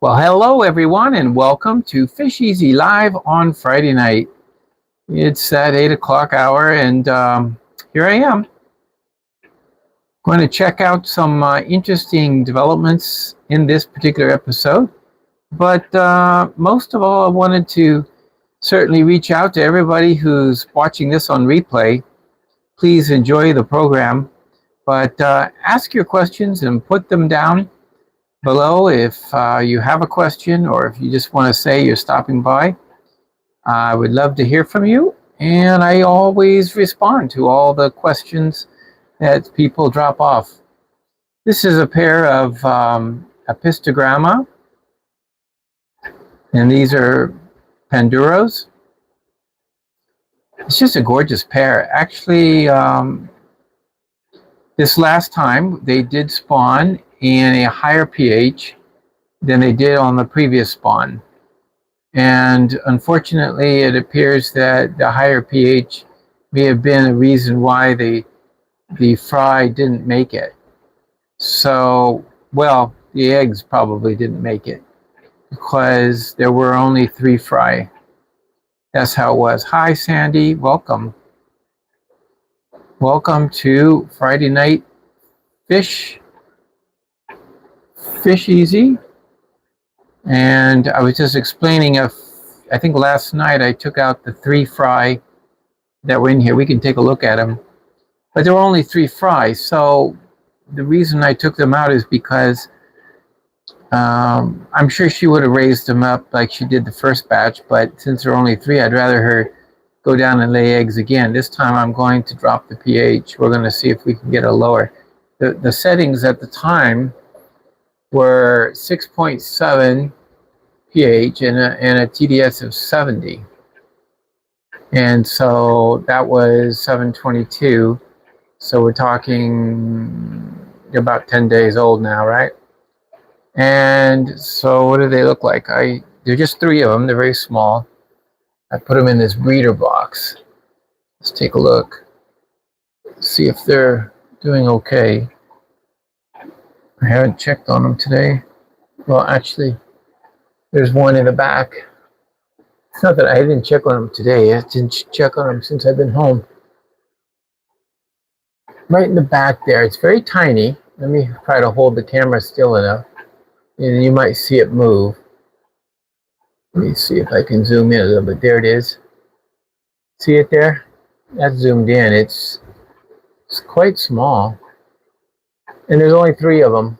Well, hello everyone, and welcome to FishEZ Live on Friday night. It's at 8 o'clock hour, and here I am. Going to check out some interesting developments in this particular episode. But most of all, I wanted to certainly reach out to everybody who's watching this on replay. Please enjoy the program, but ask your questions and put them down below if you have a question, or if you just want to say you're stopping by. I would love to hear from you, and I always respond to all the questions that people drop off. This is a pair of Apistogramma, and these are Panduros. It's just a gorgeous pair. Actually, this last time they did spawn in a higher pH than they did on the previous spawn. And unfortunately, it appears that the higher pH may have been a reason why the fry didn't make it. So, well, the eggs probably didn't make it because there were only 3 fry. That's how it was. Hi, Sandy. Welcome. Welcome to Friday Night FishEZ. And I was just explaining, I think last night I took out the 3 fry that were in here. We can take a look at them. But there were only 3 fry. So the reason I took them out is because I'm sure she would have raised them up like she did the first batch. But since there are only 3, I'd rather her go down and lay eggs again. This time I'm going to drop the pH. We're going to see if we can get a lower. The settings at the time were 6.7 pH and a TDS of 70. And so that was 722. So we're talking about 10 days old now, right? And so what do they look like? They're just 3 of them. They're very small. I put them in this breeder box. Let's take a look. See if they're doing okay. I haven't checked on them today. Well, actually, there's one in the back. It's not that I didn't check on them today. I didn't check on them since I've been home. Right in the back there. It's very tiny. Let me try to hold the camera still enough, and you might see it move. Let me see if I can zoom in a little bit. There it is. See it there? That's zoomed in. It's quite small. And there's only 3 of them.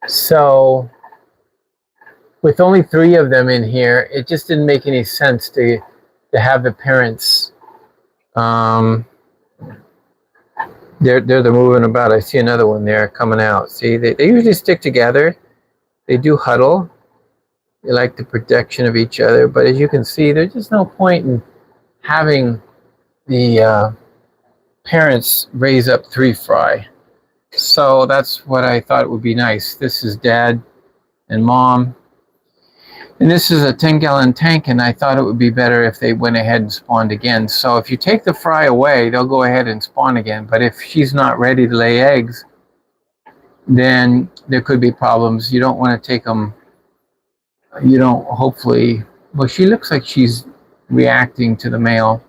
So with only 3 of them in here, it just didn't make any sense to have the parents. They're moving about. I see another one there coming out. See, they usually stick together. They do huddle. They like the protection of each other. But as you can see, there's just no point in having the parents raise up 3 fry. So that's what I thought would be nice. This is Dad and Mom. And this is a 10-gallon tank, and I thought it would be better if they went ahead and spawned again. So if you take the fry away, they'll go ahead and spawn again. But if she's not ready to lay eggs, then there could be problems. You don't want to take them, you don't, hopefully, well, she looks like she's reacting to the male.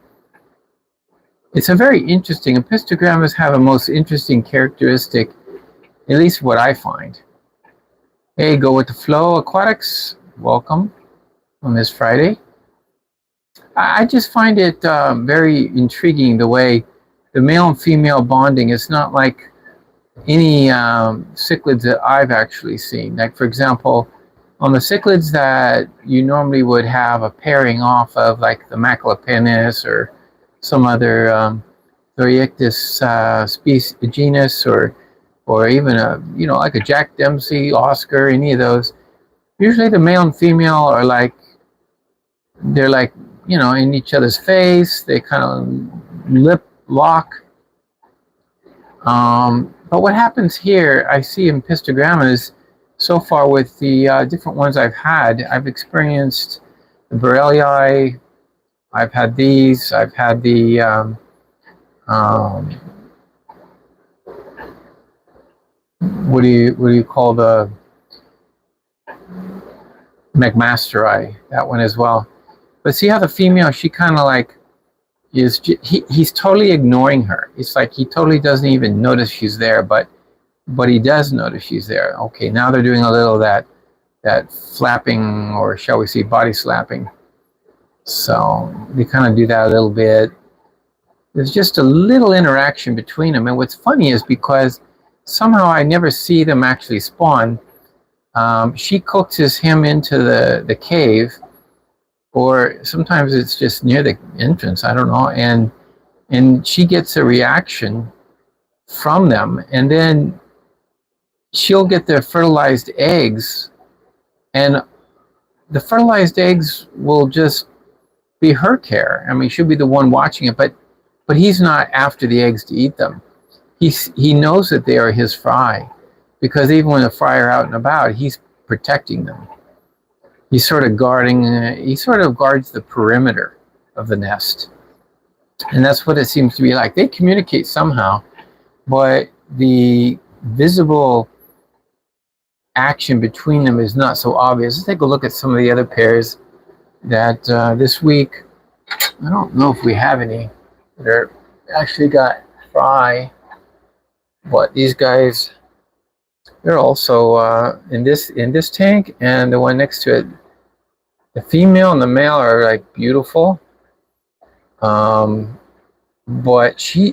It's a very interesting, Apistogrammas have a most interesting characteristic, at least what I find. Hey, go with the flow, aquatics. Welcome on this Friday. I just find it very intriguing the way the male and female bonding is not like any cichlids that I've actually seen. Like, for example, on the cichlids that you normally would have a pairing off of, like the Maculapennis or some other species, genus, or even a, you know, like a Jack Dempsey, Oscar, any of those. Usually the male and female are like, they're like, you know, in each other's face. They kind of lip lock. But what happens here, I see in Apistogramma is, so far with the different ones I've had, I've experienced the Borellii, I've had these, I've had the what do you call the McMasteri, that one as well. But see how the female, she kind of like he's totally ignoring her. It's like he totally doesn't even notice she's there, but he does notice she's there. Okay, now they're doing a little of that flapping, or shall we say body slapping. So they kind of do that a little bit. There's just a little interaction between them. And what's funny is because somehow I never see them actually spawn. She coaxes him into the cave, or sometimes it's just near the entrance, I don't know, and she gets a reaction from them, and then she'll get their fertilized eggs, and the fertilized eggs will just be her care. I mean, she'll be the one watching it, but he's not after the eggs to eat them. He knows that they are his fry, because even when the fry are out and about, he's protecting them. He's sort of guarding, he sort of guards the perimeter of the nest. And that's what it seems to be like. They communicate somehow, but the visible action between them is not so obvious. Let's take a look at some of the other pairs that this week, I don't know if we have any that are actually got fry, but these guys, they're also in this tank, and the one next to it, the female and the male are like beautiful. But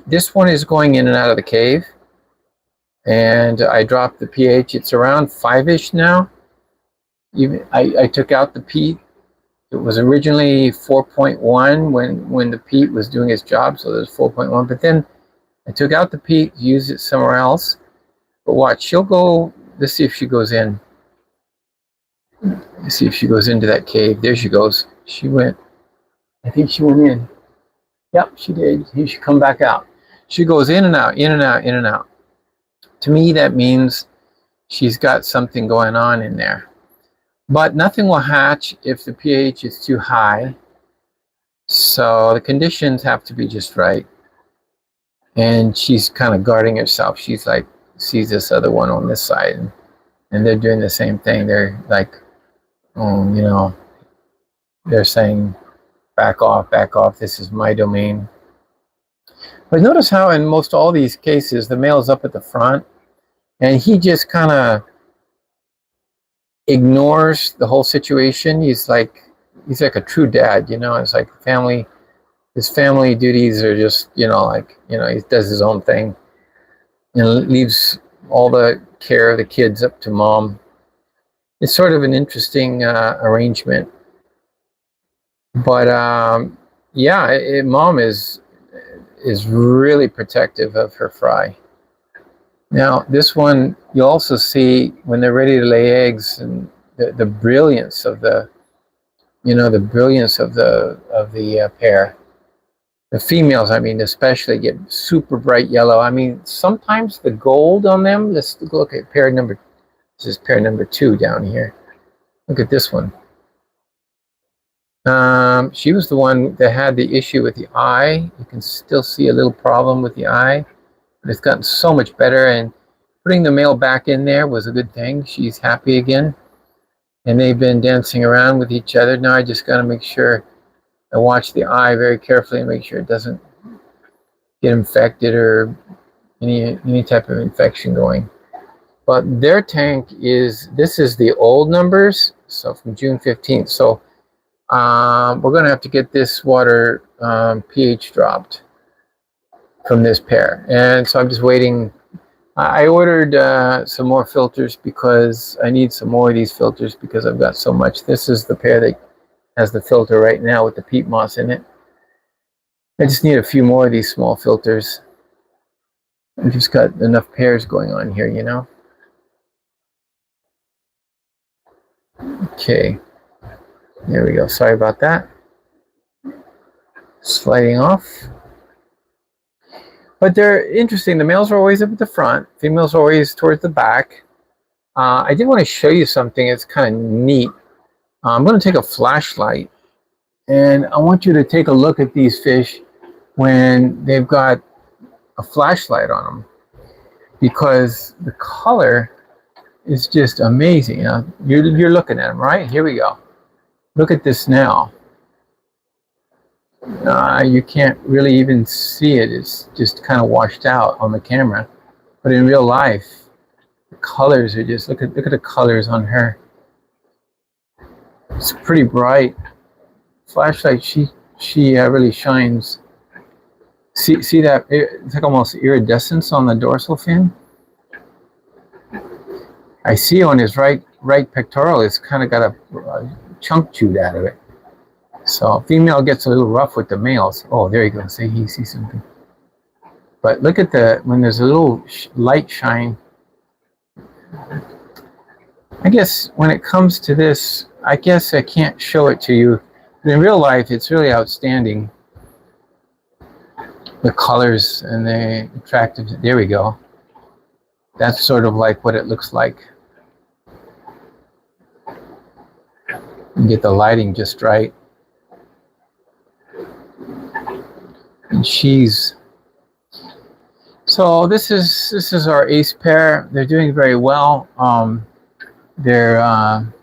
this one is going in and out of the cave, and I dropped the pH. It's around 5-ish now. Even I took out the peat. It was originally 4.1 when the peat was doing its job, so there's 4.1. But then I took out the peat, used it somewhere else. But watch, she'll go. Let's see if she goes in. Let's see if she goes into that cave. There she goes. She went. I think she went in. Yep, she did. She should come back out. She goes in and out, in and out, in and out. To me, that means she's got something going on in there. But nothing will hatch if the pH is too high. So the conditions have to be just right. And she's kind of guarding herself. She's like, sees this other one on this side, and they're doing the same thing. They're like, you know, they're saying, back off, this is my domain. But notice how in most all these cases, the male's up at the front, and he just kind of ignores the whole situation. He's like a true dad, you know. It's like his family duties are just, you know, like, you know, he does his own thing and leaves all the care of the kids up to mom. It's sort of an interesting arrangement. But yeah, mom is really protective of her fry. Now this one, you'll also see when they're ready to lay eggs, and the brilliance of the, you know, the brilliance of the pair. The females, I mean, especially get super bright yellow. I mean, sometimes the gold on them. Let's look at pair number. This is pair number 2 down here. Look at this one. She was the one that had the issue with the eye. You can still see a little problem with the eye, but it's gotten so much better, and putting the male back in there was a good thing. She's happy again, and they've been dancing around with each other. Now I just got to make sure I watch the eye very carefully and make sure it doesn't get infected or any type of infection going. But their tank this is the old numbers, so from June 15th. So we're going to have to get this water pH dropped from this pair. And so I'm just waiting. I ordered some more filters because I need some more of these filters because I've got so much. This is the pair that has the filter right now with the peat moss in it. I just need a few more of these small filters. I've just got enough pairs going on here, you know. Okay, there we go. Sorry about that. Sliding off. But they're interesting. The males are always up at the front. Females are always towards the back. I did want to show you something. It's kind of neat. I'm going to take a flashlight, and I want you to take a look at these fish when they've got a flashlight on them, because the color is just amazing. You're looking at them, right? Here we go. Look at this now. You can't really even see it. It's just kind of washed out on the camera. But in real life, the colors are just, look at the colors on her. It's pretty bright. Flashlight, she really shines. See that? It's like almost iridescence on the dorsal fin. I see on his right pectoral, it's kind of got a chunk chewed out of it. So female gets a little rough with the males. Oh, there you go. See, he sees something. But look at when there's a little light shine. I guess when it comes to this, I guess I can't show it to you. But in real life, it's really outstanding. The colors and the attractive. There we go. That's sort of like what it looks like. You get the lighting just right. And so this is our ace pair. They're doing very well. Their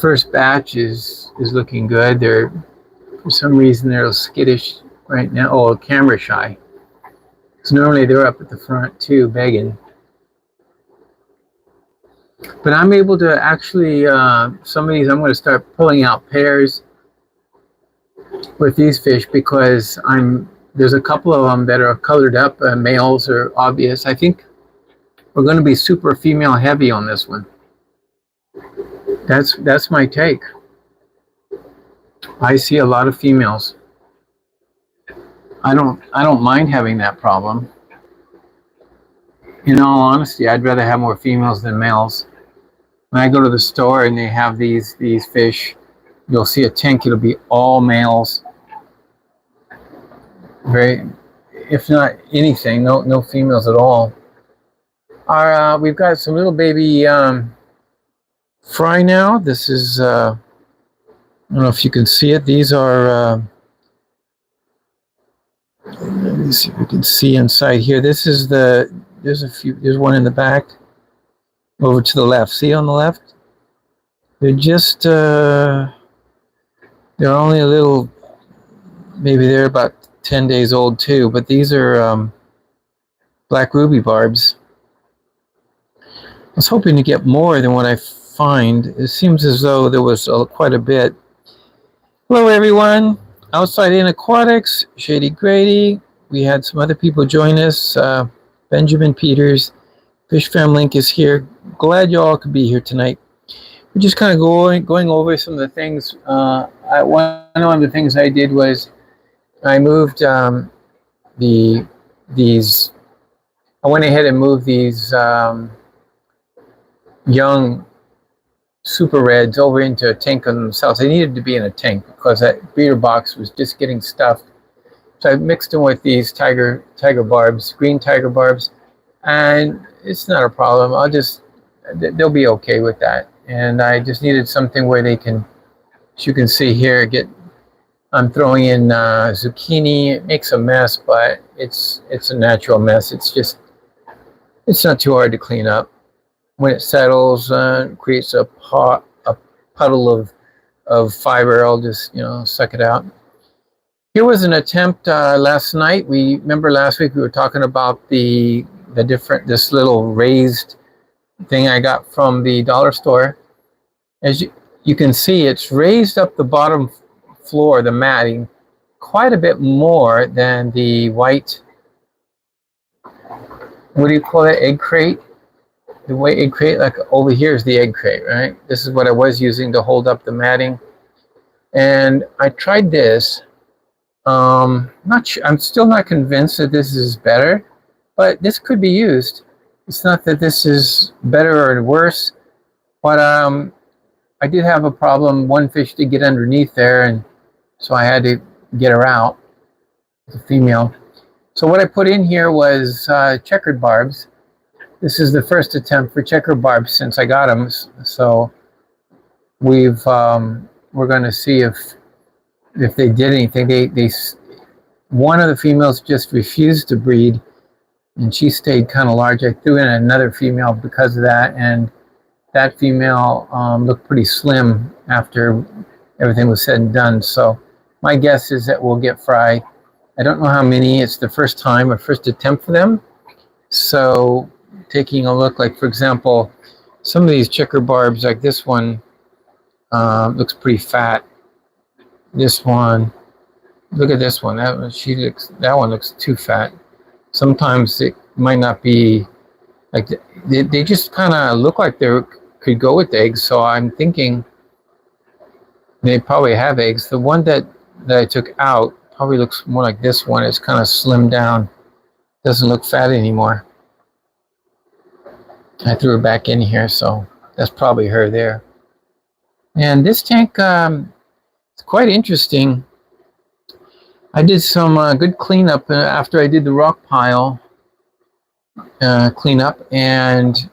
first batch is looking good. For some reason they're a little skittish right now. Oh, camera shy. Because normally they're up at the front too, begging. But I'm able to actually, some of these I'm going to start pulling out pairs with these fish, because there's a couple of them that are colored up. Males are obvious. I think we're going to be super female heavy on this one. That's my take. I see a lot of females. I don't mind having that problem. In all honesty, I'd rather have more females than males. When I go to the store and they have these fish, you'll see a tank, it'll be all males. If not anything, no females at all. We've got some little baby fry now. This is, I don't know if you can see it. These are, let me see if you can see inside here. This is there's one in the back. Over to the left. See on the left? They're just, they're only a little, maybe they're about 10 days old too, but these are black ruby barbs. I was hoping to get more than what I find. It seems as though there was quite a bit. Hello everyone, Outside in Aquatics, Shady Grady. We had some other people join us. Benjamin Peters, Fish Fam Link is here. Glad you all could be here tonight. We're just kind of going over some of the things. One of the things I did was I moved I went ahead and moved these young super reds over into a tank on themselves. They needed to be in a tank because that breeder box was just getting stuffed. So I mixed them with these tiger barbs, green tiger barbs, and it's not a problem. They'll be okay with that. And I just needed something where they can, as you can see here, I'm throwing in zucchini. It makes a mess, but it's a natural mess. It's not too hard to clean up. When it settles, creates a puddle of fiber, I'll just suck it out. Here was an attempt last night. Remember last week we were talking about this little raised thing I got from the dollar store. As you can see, it's raised up the bottom floor, the matting, quite a bit more than the white, what do you call it, egg crate? The white egg crate, like over here is the egg crate, right? This is what I was using to hold up the matting. And I tried this, Not sure. I'm still not convinced that this is better, but this could be used. It's not that this is better or worse, but I did have a problem. One fish did get underneath there, and so I had to get her out, the female. So what I put in here was checkered barbs. This is the first attempt for checkered barbs since I got them. So we're going to see if they did anything. They one of the females just refused to breed, and she stayed kind of large. I threw in another female because of that, and that female looked pretty slim after everything was said and done. So my guess is that we'll get fry. I don't know how many. It's the first time or first attempt for them. So taking a look, like for example, some of these checker barbs, like this one, looks pretty fat. This one, look at this one. That one looks too fat. Sometimes it might not be like they just kind of look like they could go with eggs. So I'm thinking they probably have eggs. The one that I took out probably looks more like this one. It's kind of slimmed down. Doesn't look fat anymore. I threw her back in here, so that's probably her there. And this tank, it's quite interesting. I did some good cleanup after I did the rock pile cleanup, and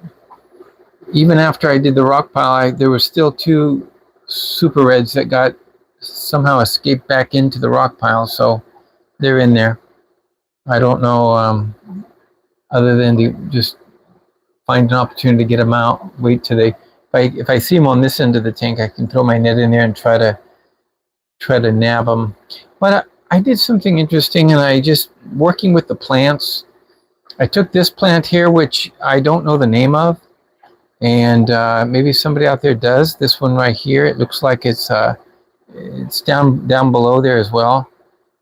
even after I did the rock pile, there were still two super reds that got somehow escaped back into the rock pile, so they're in there. I don't know, other than to just find an opportunity to get them out. Wait till they, if I see them on this end of the tank, I can throw my net in there and try to nab them. But I did something interesting, and I just working with the plants. I took this plant here, which I don't know the name of, and maybe somebody out there does. This one right here, it looks like it's down below there as well.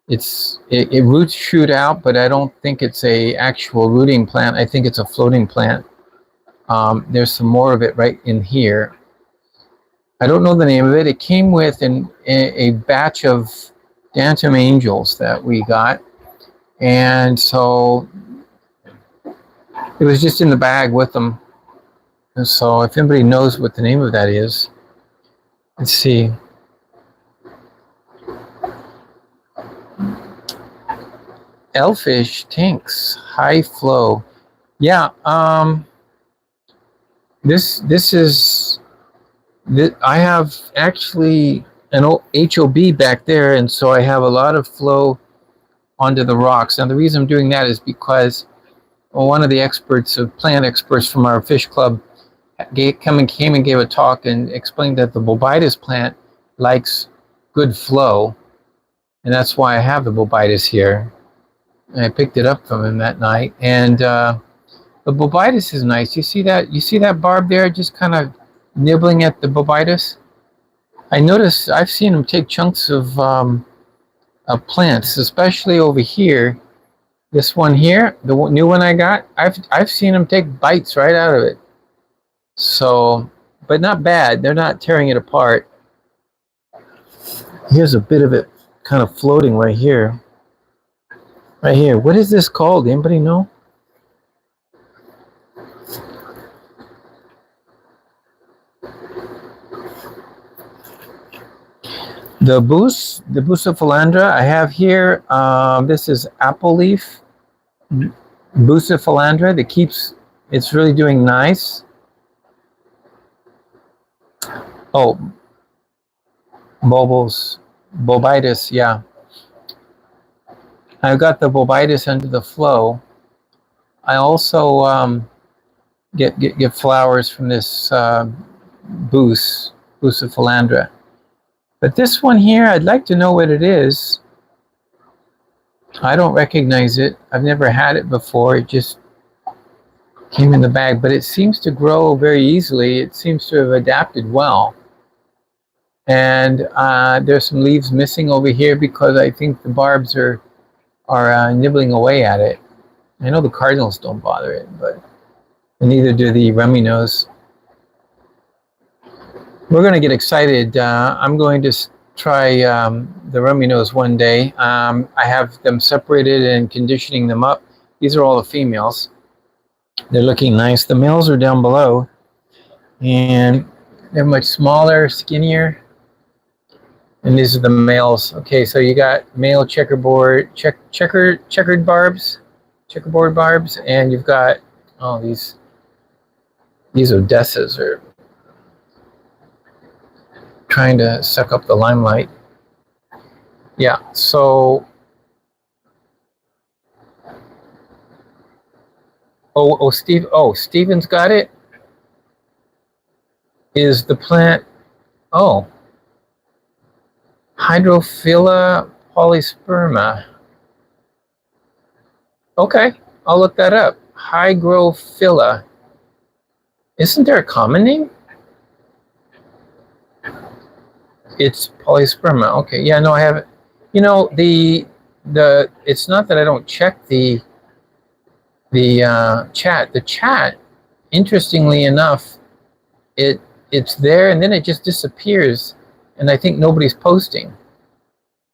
It roots shoot out, but I don't think it's a actual rooting plant. I think it's a floating plant. There's some more of it right in here. I don't know the name of it. It came with a batch of Dantum Angels that we got, and so it was just in the bag with them. And so if anybody knows what the name of that is, let's see. Elfish tanks, high flow. Yeah, this is, I have actually an HOB back there, and so I have a lot of flow onto the rocks. And the reason I'm doing that is because one of the experts, plant experts from our fish club, came and gave a talk and explained that the bobitis plant likes good flow, and that's why I have the bobitis here. And I picked it up from him that night, and the bobitis is nice. You see that? You see that barb there, just kind of nibbling at the bobitis? I noticed I've seen them take chunks of plants, especially over here. This one here, the new one I got, I've seen them take bites right out of it. So, but not bad. They're not tearing it apart. Here's a bit of it kind of floating right here. Right here. What is this called? Anybody know? The Bucephalandra I have here, this is apple leaf Bucephalandra that keeps, it's really doing nice. Oh, bobitis, yeah. I've got the bobitis under the flow. I also get flowers from this Bucephalandra. But this one here, I'd like to know what it is. I don't recognize it. I've never had it before. It just came in the bag, but it seems to grow very easily. It seems to have adapted well. And there's some leaves missing over here because I think the barbs are nibbling away at it. I know the cardinals don't bother it, but neither do the rummy nose. We're going to get excited. I'm going to try the rummy nose one day. I have them separated and conditioning them up. These are all the females. They're looking nice. The males are down below, and they're much smaller, skinnier. And these are the males. Okay, so you got male checkerboard barbs, checkerboard barbs, and you've got these Odessas are trying to suck up the limelight. Yeah, so Steven's got it. Is the plant Hydrophila polysperma. Okay, I'll look that up. Hygrophila. Isn't there a common name? It's polysperma. Okay, yeah, no, I haven't. You know, the it's not that I don't check the chat. The chat, interestingly enough, it's there and then it just disappears, and I think nobody's posting.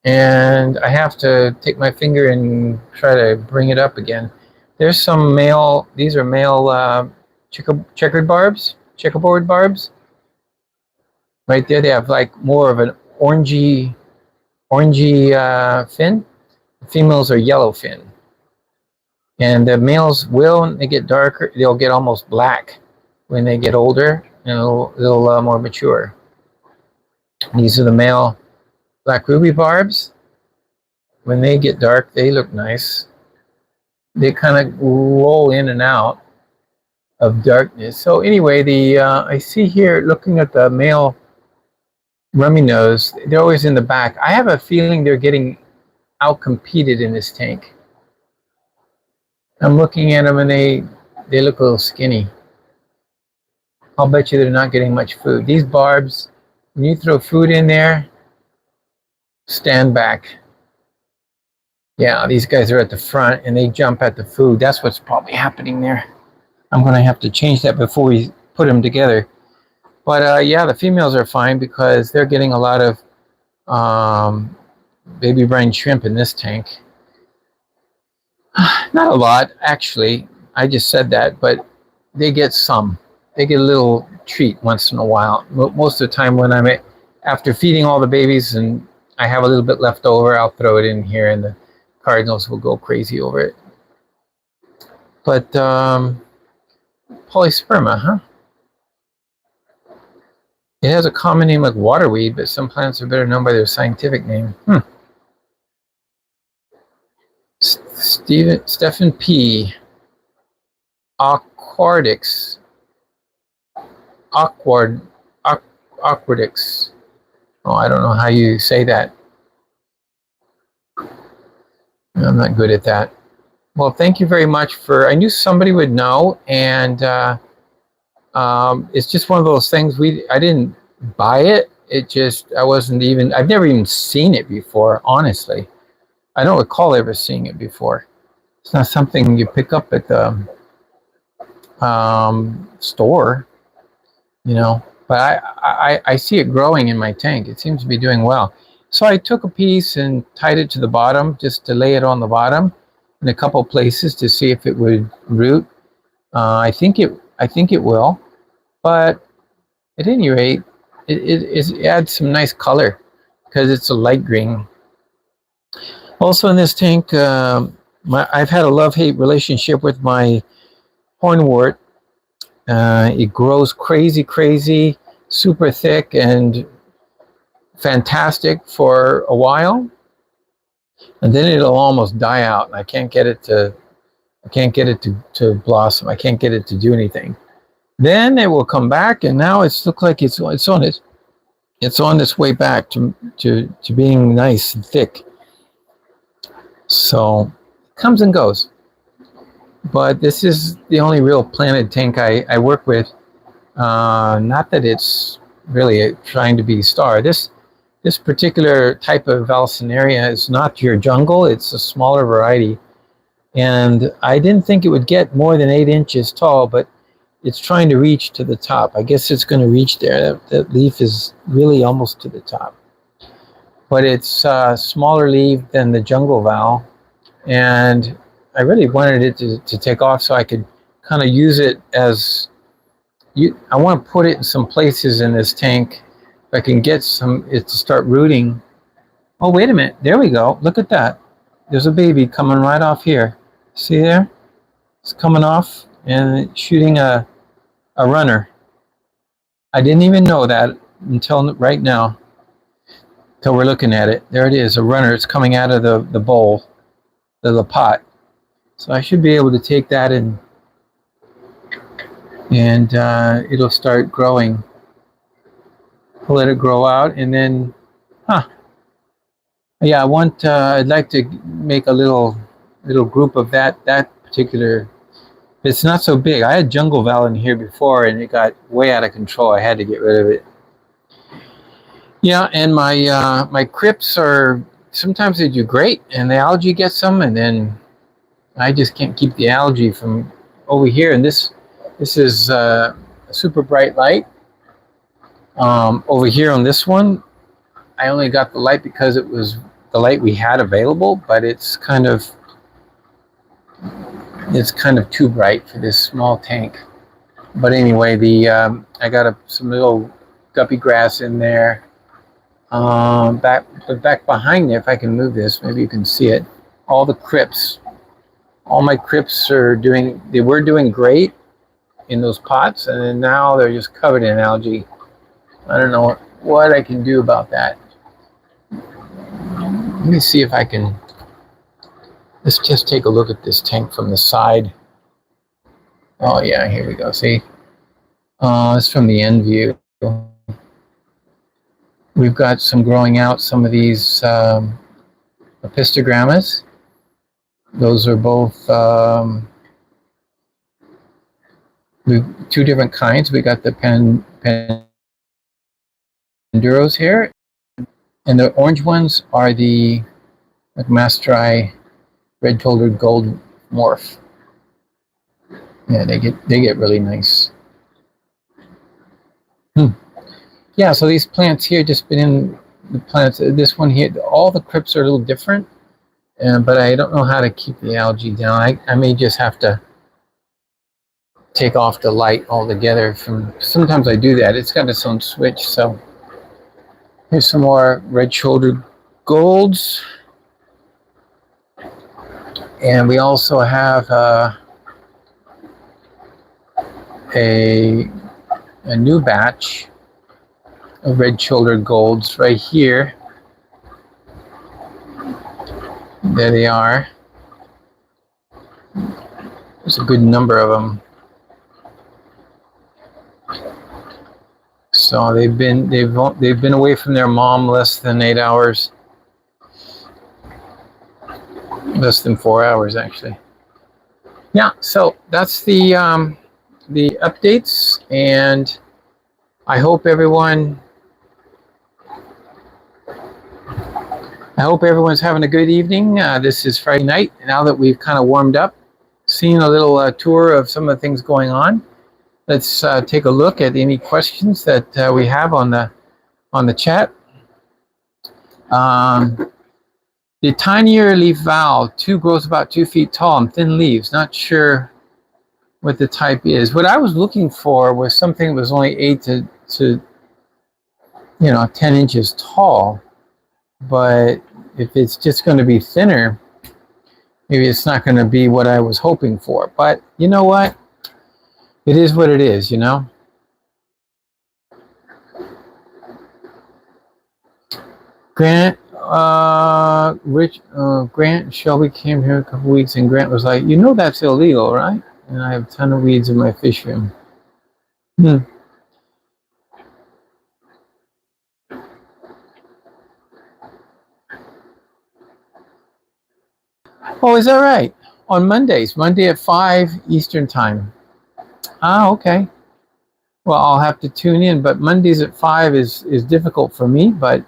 And I have to take my finger and try to bring it up again. There's some male. These are male checkerboard barbs. Right there, they have like more of an orangey fin. The females are yellow fin, and the males will, when they get darker, they'll get almost black when they get older and a little more mature. These are the male black ruby barbs. When they get dark, they look nice. They kind of roll in and out of darkness. So anyway, I see here, looking at the male rummy nose, they're always in the back. I have a feeling they're getting out-competed in this tank. I'm looking at them and they look a little skinny. I'll bet you they're not getting much food. These barbs, when you throw food in there, stand back. Yeah, these guys are at the front and they jump at the food. That's what's probably happening there. I'm going to have to change that before we put them together. But yeah, the females are fine because they're getting a lot of baby brine shrimp in this tank. Not a lot, actually. I just said that, but they get some. They get a little treat once in a while. Most of the time when I'm after feeding all the babies and I have a little bit left over, I'll throw it in here and the cardinals will go crazy over it. But polysperma, huh? It has a common name like waterweed, but some plants are better known by their scientific name. Stephen P. Aquatics. Aquatics. Oh, I don't know how you say that. I'm not good at that. Well, thank you very much for. I knew somebody would know, and it's just one of those things. I didn't buy it. It just I've never even seen it before. Honestly, I don't recall ever seeing it before. It's not something you pick up at the store, you know. But I see it growing in my tank. It seems to be doing well. So I took a piece and tied it to the bottom just to lay it on the bottom in a couple places to see if it would root. I think it will, but at any rate, it adds some nice color because it's a light green. Also in this tank, I've had a love-hate relationship with my hornwort. It grows crazy, super thick and fantastic for a while, and then it'll almost die out, and I can't get it to blossom. I can't get it to do anything. Then it will come back, and now it's look like it's on its way back to being nice and thick. So it comes and goes. But this is the only real planted tank I work with. Not that it's really trying to be star. This particular type of Valsenaria is not your jungle. It's a smaller variety. And I didn't think it would get more than 8 inches tall, but it's trying to reach to the top. I guess it's going to reach there. That leaf is really almost to the top. but it's smaller leaf than the jungle val, and I really wanted it to take off so I could kind of use it as I want to put it in some places in this tank. If I can get it to start rooting. Oh, wait a minute. There we go. Look at that. There's a baby coming right off here. See there? It's coming off and shooting a runner. I didn't even know that until right now. Until we're looking at it. There it is, a runner. It's coming out of the bowl, the pot. So I should be able to take that and it'll start growing. Let it grow out, and then, yeah, I'd like to make a little group of that particular. It's not so big. I had jungle val in here before, and it got way out of control. I had to get rid of it. Yeah, and my crypts are, sometimes they do great, and the algae gets them, and then I just can't keep the algae from over here. And this is a super bright light. Over here on this one, I only got the light because it was the light we had available, but it's kind of too bright for this small tank. But anyway, I got some little guppy grass in there. Back behind there, if I can move this, maybe you can see it. All the crypts, all my crypts were doing great in those pots, and then now they're just covered in algae. I don't know what I can do about that. Let me see if I can. Let's just take a look at this tank from the side. Oh yeah, here we go. See, it's from the end view. We've got some growing out. Some of these Apistogrammas. Those are both two different kinds. We got the Panduros here, and the orange ones are the Mastri red-shouldered gold morph. Yeah, they get really nice. Yeah, so these plants here, just been in the plants. This one here, all the crypts are a little different, but I don't know how to keep the algae down. I may just have to take off the light altogether. Sometimes I do that. It's got its own switch. So here's some more red-shouldered golds, and we also have a new batch of red-shouldered golds right here. There they are. There's a good number of them. So they've been away from their mom less than 8 hours. Less than 4 hours, actually. Yeah, so that's the updates, and I hope everyone's having a good evening. This is Friday night. Now that we've kind of warmed up, seen a little tour of some of the things going on, let's take a look at any questions that we have on the chat. The tinier leaf val, grows about 2 feet tall and thin leaves. Not sure what the type is. What I was looking for was something that was only 8 to 10 inches tall. But if it's just going to be thinner, maybe it's not going to be what I was hoping for. But you know what? It is what it is, you know? Grant and Shelby came here a couple weeks, and Grant was like, "You know that's illegal, right?" And I have a ton of weeds in my fish room. Oh, is that right? On Mondays, Monday at 5 Eastern time. Ah, okay. Well, I'll have to tune in, but Mondays at 5 is difficult for me, but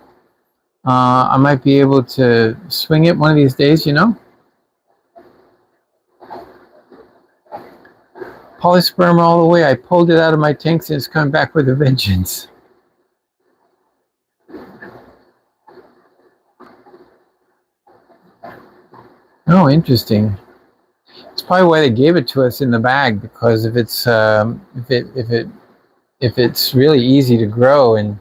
I might be able to swing it one of these days, you know? Polysperm all the way. I pulled it out of my tanks and it's coming back with a vengeance. Oh, interesting. It's probably why they gave it to us in the bag, because if it's really easy to grow, and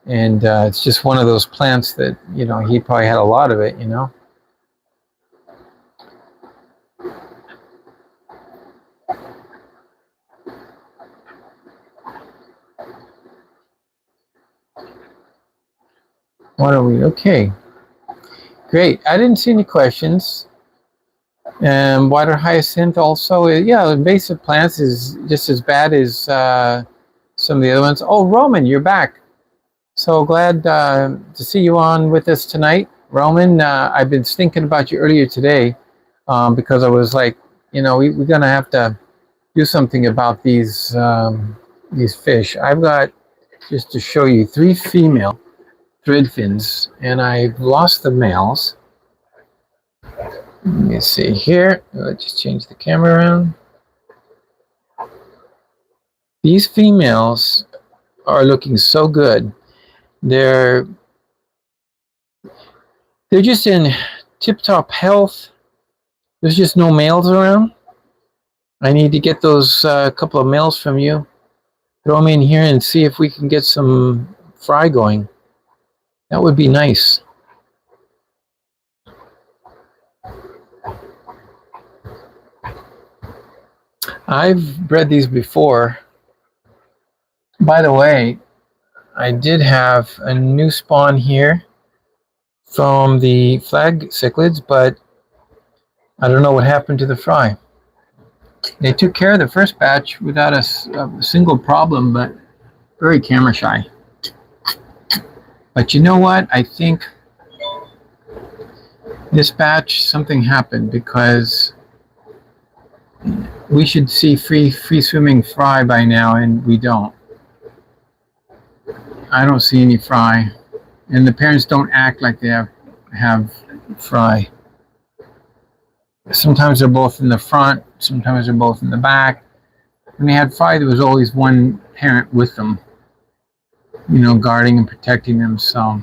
it's just one of those plants that, you know, he probably had a lot of it, you know. What are we? Okay, great. I didn't see any questions. And water hyacinth also, yeah, invasive plants is just as bad as some of the other ones. Oh, Roman, you're back. So glad to see you on with us tonight. Roman, I've been thinking about you earlier today, because I was like, you know, we're going to have to do something about these fish. I've got, just to show you, 3 female thread fins, and I've lost the males. Let me see here. Let's just change the camera around. These females are looking so good. They're just in tip-top health. There's just no males around. I need to get those couple of males from you. Throw them in here and see if we can get some fry going. That would be nice. I've bred these before. By the way, I did have a new spawn here from the flag cichlids, but I don't know what happened to the fry. They took care of the first batch without a single problem, but very camera shy. But you know what? I think this batch, something happened, because we should see free swimming fry by now, and we don't. I don't see any fry, and the parents don't act like they have fry. Sometimes they're both in the front, sometimes they're both in the back. When they had fry, there was always one parent with them, you know, guarding and protecting them. So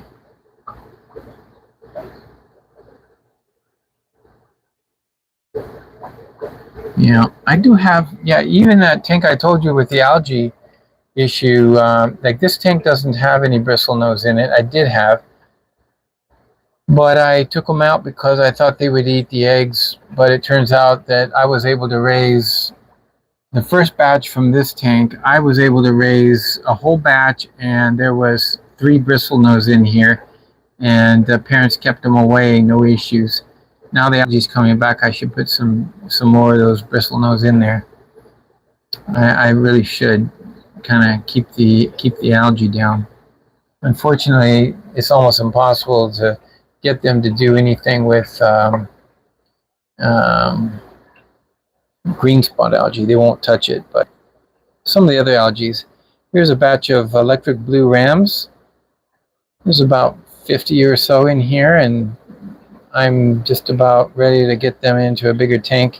yeah, I do have, yeah, even that tank I told you with the algae issue, like this tank doesn't have any bristlenose in it. I did have, but I took them out because I thought they would eat the eggs. But it turns out that I was able to raise the first batch from this tank. I was able to raise a whole batch, and there was 3 bristlenose in here, and the parents kept them away, no issues. Now the algae's coming back. I should put some more of those bristlenose in there. I really should kind of keep the algae down. Unfortunately, it's almost impossible to get them to do anything with green spot algae. They won't touch it, but some of the other algae. Here's a batch of electric blue rams. There's about 50 or so in here, and I'm just about ready to get them into a bigger tank.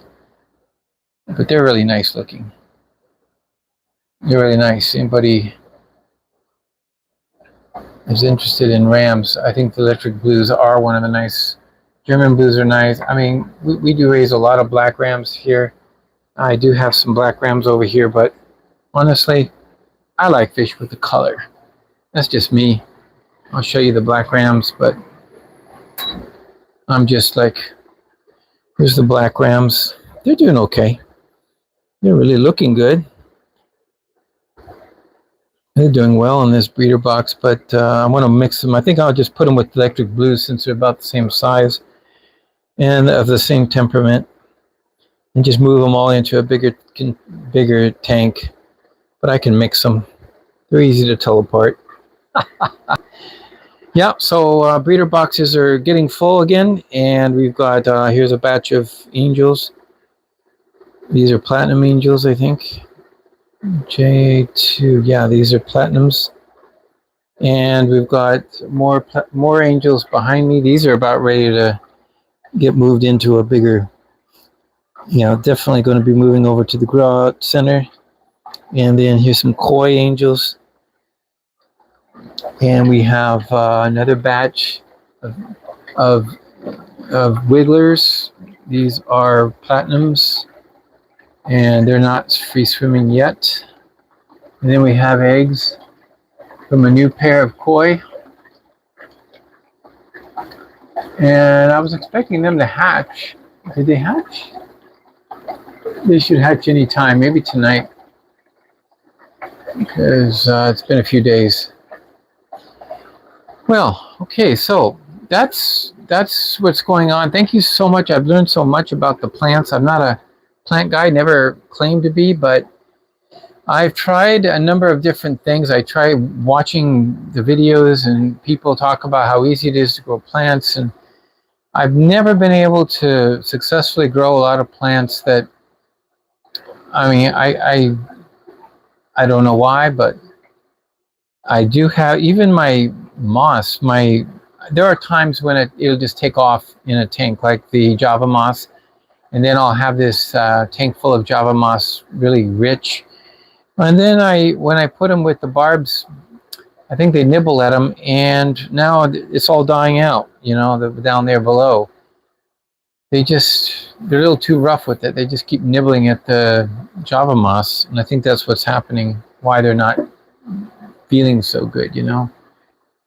But they're really nice looking. They're really nice. Anybody is interested in rams, I think the electric blues are one of the nice. German blues are nice. I mean, we do raise a lot of black rams here. I do have some black rams over here, but honestly, I like fish with the color. That's just me. I'll show you the black rams, but I'm just like, here's the black rams. They're doing okay. They're really looking good. They're doing well in this breeder box, but I want to mix them. I think I'll just put them with electric blues since they're about the same size and of the same temperament, and just move them all into a bigger tank. But I can mix them. They're easy to tell apart. Yeah, so breeder boxes are getting full again, and we've got, here's a batch of angels. These are platinum angels, I think. J2, yeah, these are platinums. And we've got more angels behind me. These are about ready to get moved into a bigger, you know, definitely going to be moving over to the grow out center. And then here's some koi angels. And we have another batch of wigglers. These are platinums, and they're not free swimming yet. And then we have eggs from a new pair of koi. And I was expecting them to hatch. Did they hatch? They should hatch any time, maybe tonight, because it's been a few days. Well, okay, so that's what's going on. Thank you so much. I've learned so much about the plants. I'm not a plant guy, never claimed to be, but I've tried a number of different things. I try watching the videos and people talk about how easy it is to grow plants, and I've never been able to successfully grow a lot of plants that, I mean, I don't know why, but I do have, even my moss, there are times when it'll just take off in a tank, like the Java moss, and then I'll have this tank full of Java moss, really rich. And then when I put them with the Barbs, I think they nibble at them, and now it's all dying out, you know, down there below. They're a little too rough with it. They just keep nibbling at the Java moss, and I think that's what's happening, why they're not feeling so good, you know.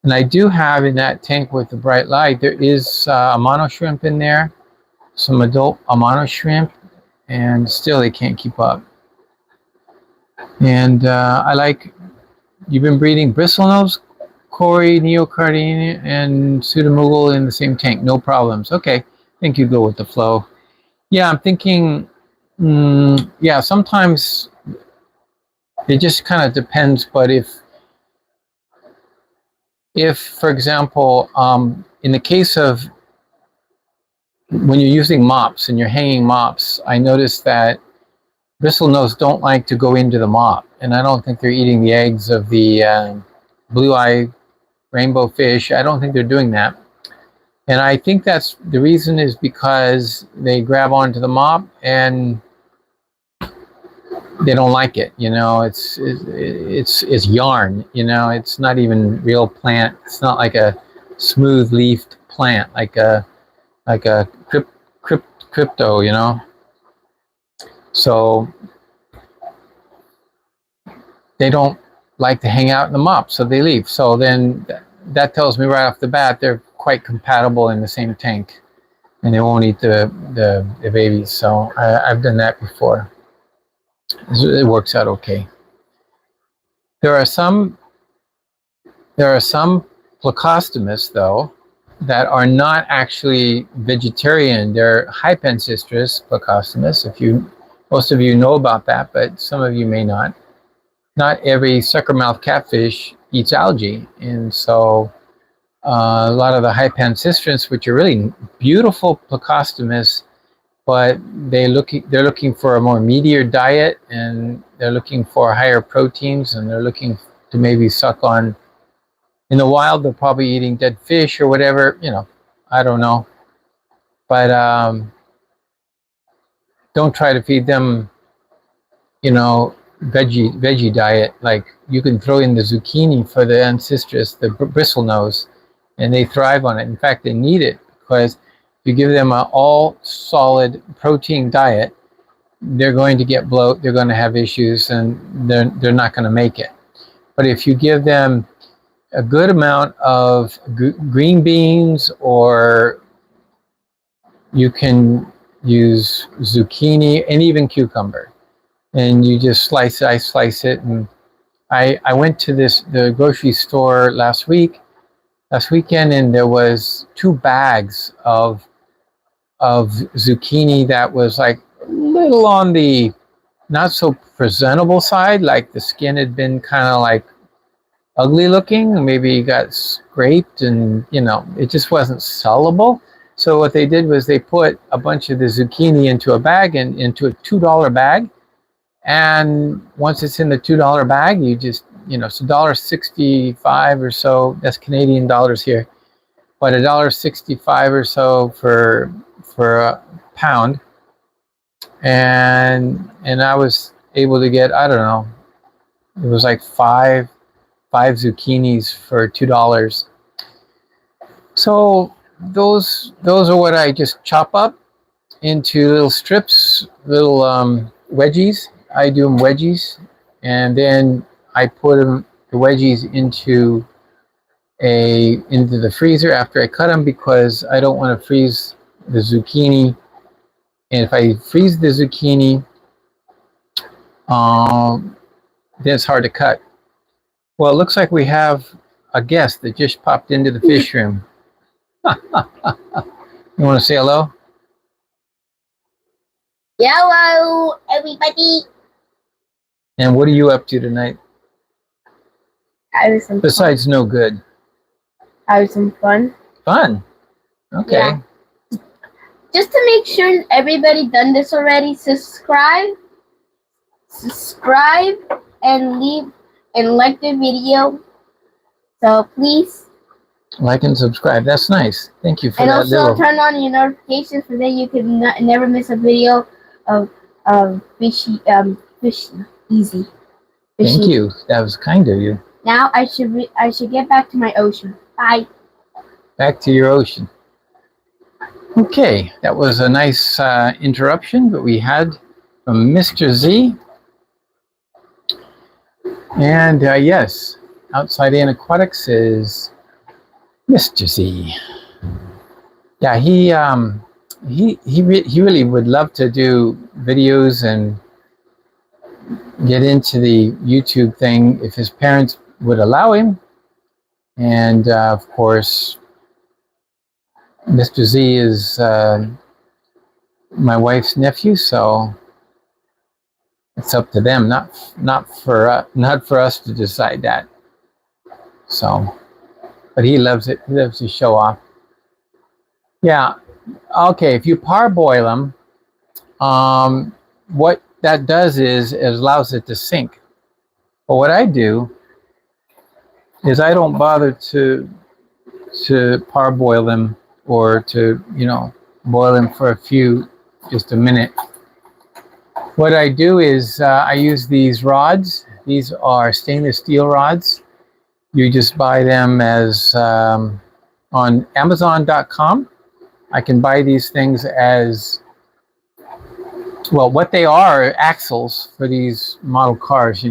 And I do have in that tank with the bright light, there is a mono shrimp in there, some adult amano shrimp, and still they can't keep up. And you've been breeding bristlenose, Cory, neocardine, and pseudomugil in the same tank, no problems. Okay, I think you go with the flow. Yeah, I'm thinking, yeah, sometimes it just kind of depends, but if for example, in the case of when you're using mops and you're hanging mops, I noticed that bristlenose don't like to go into the mop, and I don't think they're eating the eggs of the blue eye rainbow fish. I don't think they're doing that, and I think that's the reason is because they grab onto the mop and they don't like it. You know, it's yarn. You know, it's not even real plant. It's not like a smooth leafed plant, like a crypto. You know, so they don't like to hang out in the mop, so they leave. So then that tells me right off the bat they're quite compatible in the same tank, and they won't eat the babies. So I've done that before. It works out okay. There are some plecostomus though that are not actually vegetarian. They're hypensistrous plecostomus. Most of you know about that, but some of you may not. Not every suckermouth catfish eats algae, and so a lot of the hypensistrants, which are really beautiful plecostomus, but they're looking for a more meatier diet, and they're looking for higher proteins, and they're looking to maybe suck on. In the wild, they're probably eating dead fish or whatever, you know. I don't know, but don't try to feed them, you know, veggie diet. Like you can throw in the zucchini for the ancistrus, the bristlenose, and they thrive on it. In fact, they need it, because if you give them an all solid protein diet, they're going to get bloat, they're going to have issues, and they're not going to make it. But if you give them a good amount of green beans, or you can use zucchini and even cucumber, and you just slice it. And I went to the grocery store last weekend, and there was 2 bags of zucchini that was like a little on the not so presentable side, like the skin had been kind of like ugly looking, maybe got scraped, and you know, it just wasn't sellable. So what they did was they put a bunch of the zucchini into a bag, and into a $2 bag, and once it's in the $2 bag, you just, you know, it's $1.65 or so. That's Canadian dollars here, but $1.65 or so for a pound, and I was able to get, I don't know, it was like five zucchinis for $2. So those are what I just chop up, into little strips, little wedgies. I do them wedgies, and then I put the wedgies into the freezer after I cut them, because I don't want to freeze the zucchini. And if I freeze the zucchini, then it's hard to cut. Well, it looks like we have a guest that just popped into the fish room. You want to say hello? Hello, everybody. And what are you up to tonight? Having some Besides no good. having some fun. Fun? Okay. Yeah. Just to make sure everybody done this already, subscribe, and leave and like the video. So please. Like and subscribe. That's nice. Thank you for And that also little... turn on your notifications so that you can never miss a video of FishEZ. Thank you. That was kind of you. Now I should get back to my ocean. Bye. Back to your ocean. Okay, that was a nice interruption, but we had from Mr. Z. And yes, Outside in Aquatics is Mr. Z. Yeah, he really would love to do videos and get into the YouTube thing if his parents would allow him. And of course, Mr. Z is my wife's nephew, so it's up to them, not for us to decide that. So, but he loves it. He loves to show off. Yeah. Okay. If you parboil them, what that does is it allows it to sink. But what I do is I don't bother to parboil them, or to, boil them for just a minute. What I do is I use these rods. These are stainless steel rods. You just buy them as on Amazon.com. I can buy these things as, well, what they are axles for these model cars,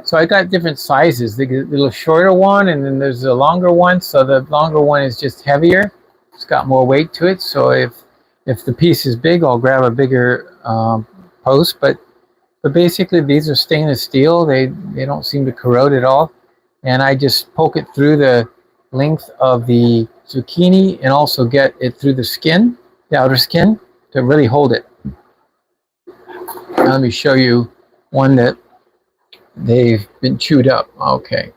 So I got different sizes. The little shorter one, and then there's a longer one. So the longer one is just heavier. It's got more weight to it. So if the piece is big, I'll grab a bigger post. But basically, these are stainless steel. They don't seem to corrode at all. And I just poke it through the length of the zucchini, and also get it through the skin, the outer skin, to really hold it. Now let me show you one that they've been chewed up. Okay.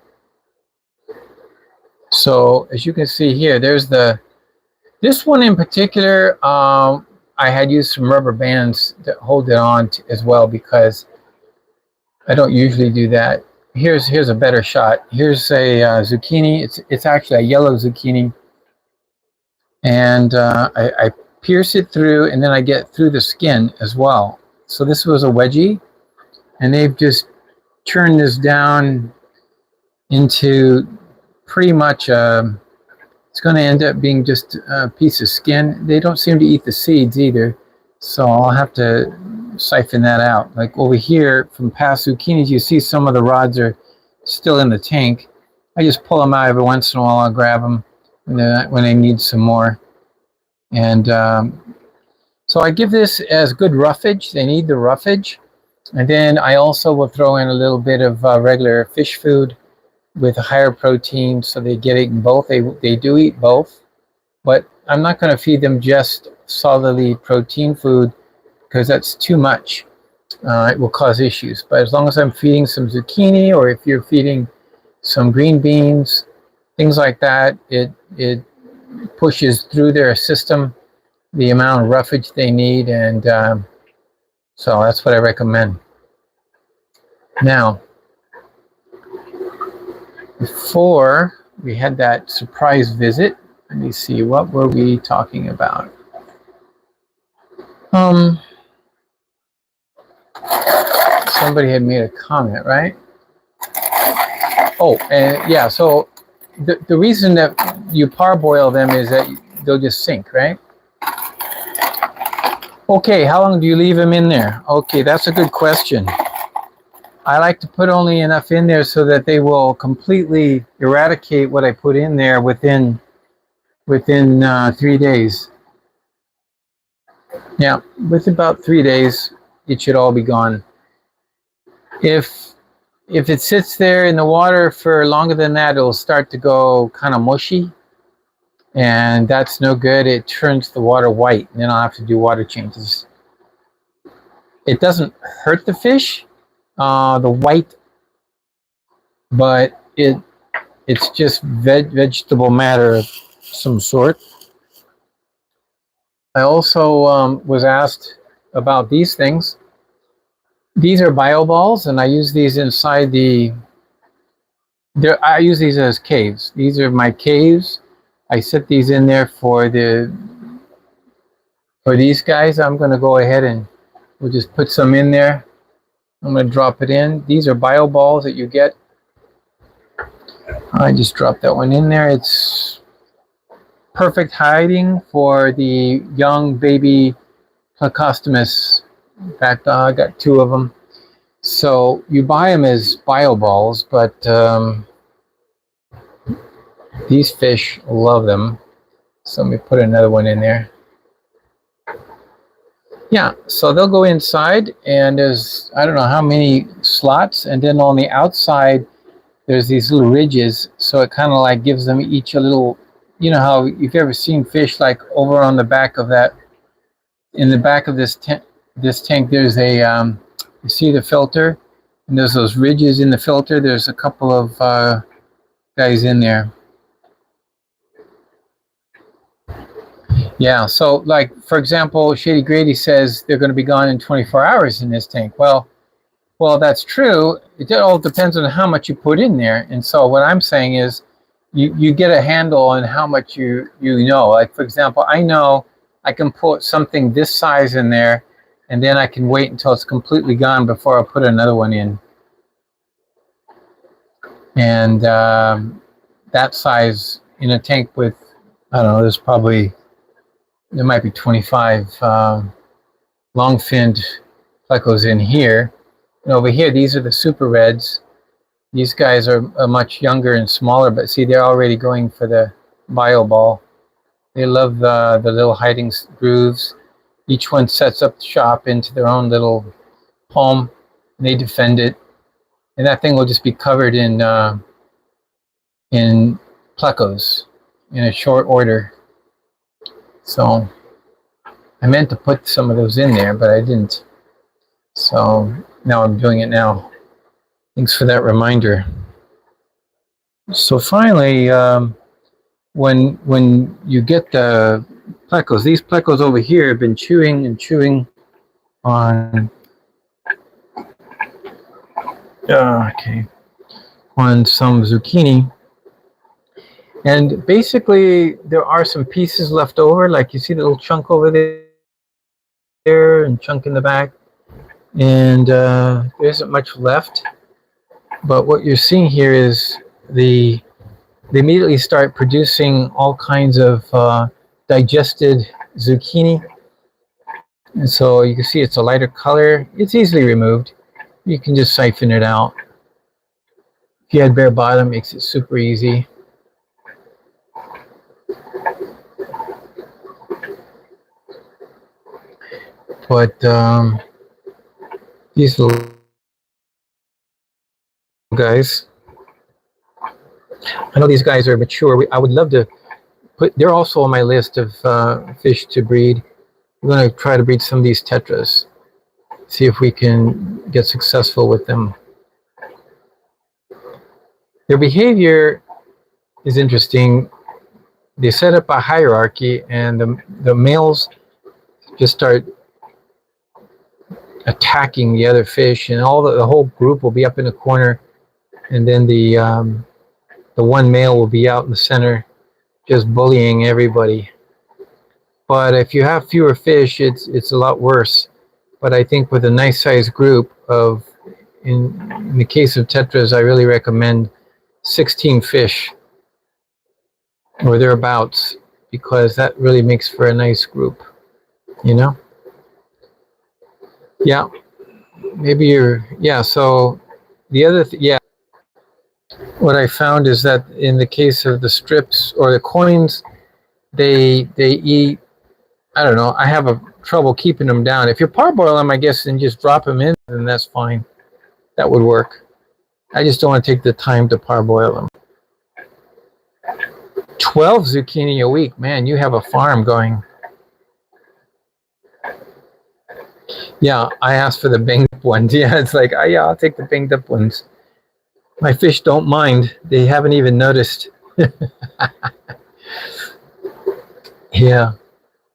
So as you can see here, there's this one in particular. I had used some rubber bands to hold it on as well, because I don't usually do that. Here's a better shot. Here's a zucchini. It's actually a yellow zucchini, and I pierce it through, and then I get through the skin as well. So this was a wedgie, and they've just turned this down into pretty much it's going to end up being just a piece of skin. They don't seem to eat the seeds either, so I'll have to siphon that out. Like over here from past zucchinis, you see some of the rods are still in the tank. I just pull them out every once in a while. I'll grab them when I need some more. And so I give this as good roughage. They need the roughage. And then I also will throw in a little bit of regular fish food with a higher protein, so they get it in both. They do eat both, but I'm not going to feed them just solidly protein food, because that's too much. It will cause issues. But as long as I'm feeding some zucchini, or if you're feeding some green beans, things like that, it pushes through their system the amount of roughage they need, and so that's what I recommend. Now, before we had that surprise visit, let me see, what were we talking about? Somebody had made a comment, right? Oh, and yeah, so the reason that you parboil them is that they'll just sink, right? Okay, how long do you leave them in there? Okay, that's a good question. I like to put only enough in there so that they will completely eradicate what I put in there within 3 days. Yeah, with about 3 days, it should all be gone. If it sits there in the water for longer than that, it'll start to go kind of mushy, and that's no good. It turns the water white, and then I'll have to do water changes. It doesn't hurt the fish, the white, but it's just vegetable matter of some sort. I also was asked about these things. These are bio balls, and I use these inside I use these as caves. These are my caves. I set these in there for these guys. I'm going to go ahead and we'll just put some in there. I'm going to drop it in. These are bio balls that you get. I just dropped that one in there. It's perfect hiding for the young baby Plecostomus. In fact, I got 2 of them. So you buy them as bio balls, but these fish love them. So let me put another one in there. Yeah, so they'll go inside, and there's, I don't know how many slots, and then on the outside there's these little ridges, so it kind of like gives them each a little, you know how you've ever seen fish like over on the back of that, in the back of this tank there's a you see the filter, and there's those ridges in the filter. There's a couple of guys in there. Yeah, so like for example, Shady Grady says they're going to be gone in 24 hours in this tank. Well, that's true. It all depends on how much you put in there. And so what I'm saying is you get a handle on how much you know. Like for example, I know I can put something this size in there, and then I can wait until it's completely gone before I put another one in. And that size in a tank with, I don't know, there might be 25 long-finned plecos in here. And over here, these are the super reds. These guys are much younger and smaller, but see, they're already going for the bio ball. They love the little hiding grooves. Each one sets up shop into their own little home, and they defend it. And that thing will just be covered in plecos in a short order. So I meant to put some of those in there, but I didn't. So now I'm doing it now. Thanks for that reminder. So finally, when you get the plecos, these plecos over here have been chewing and chewing on on some zucchini, and basically there are some pieces left over, like you see the little chunk over there and chunk in the back, and there isn't much left. But what you're seeing here is they immediately start producing all kinds of digested zucchini. And so you can see it's a lighter color. It's easily removed. You can just siphon it out. If you had bare bottom, it makes it super easy. But these little guys, I know these guys are mature. I would love to they're also on my list of fish to breed. We're going to try to breed some of these tetras. See if we can get successful with them. Their behavior is interesting. They set up a hierarchy, and the males just start attacking the other fish, and the whole group will be up in the corner, and then the one male will be out in the center, just bullying everybody. But if you have fewer fish, it's a lot worse. But I think with a nice sized group of, in the case of tetras, I really recommend 16 fish or thereabouts, because that really makes for a nice group, you know? Yeah, maybe you're, yeah. So the other, yeah, what I found is that in the case of the strips or the coins, they eat. I don't know. I have a trouble keeping them down. If you parboil them, I guess, and just drop them in, then that's fine. That would work. I just don't want to take the time to parboil them. 12 zucchini a week, man. You have a farm going. Yeah, I asked for the banged up ones. Yeah, it's like, oh, yeah, I'll take the banged up ones. My fish don't mind. They haven't even noticed. Yeah.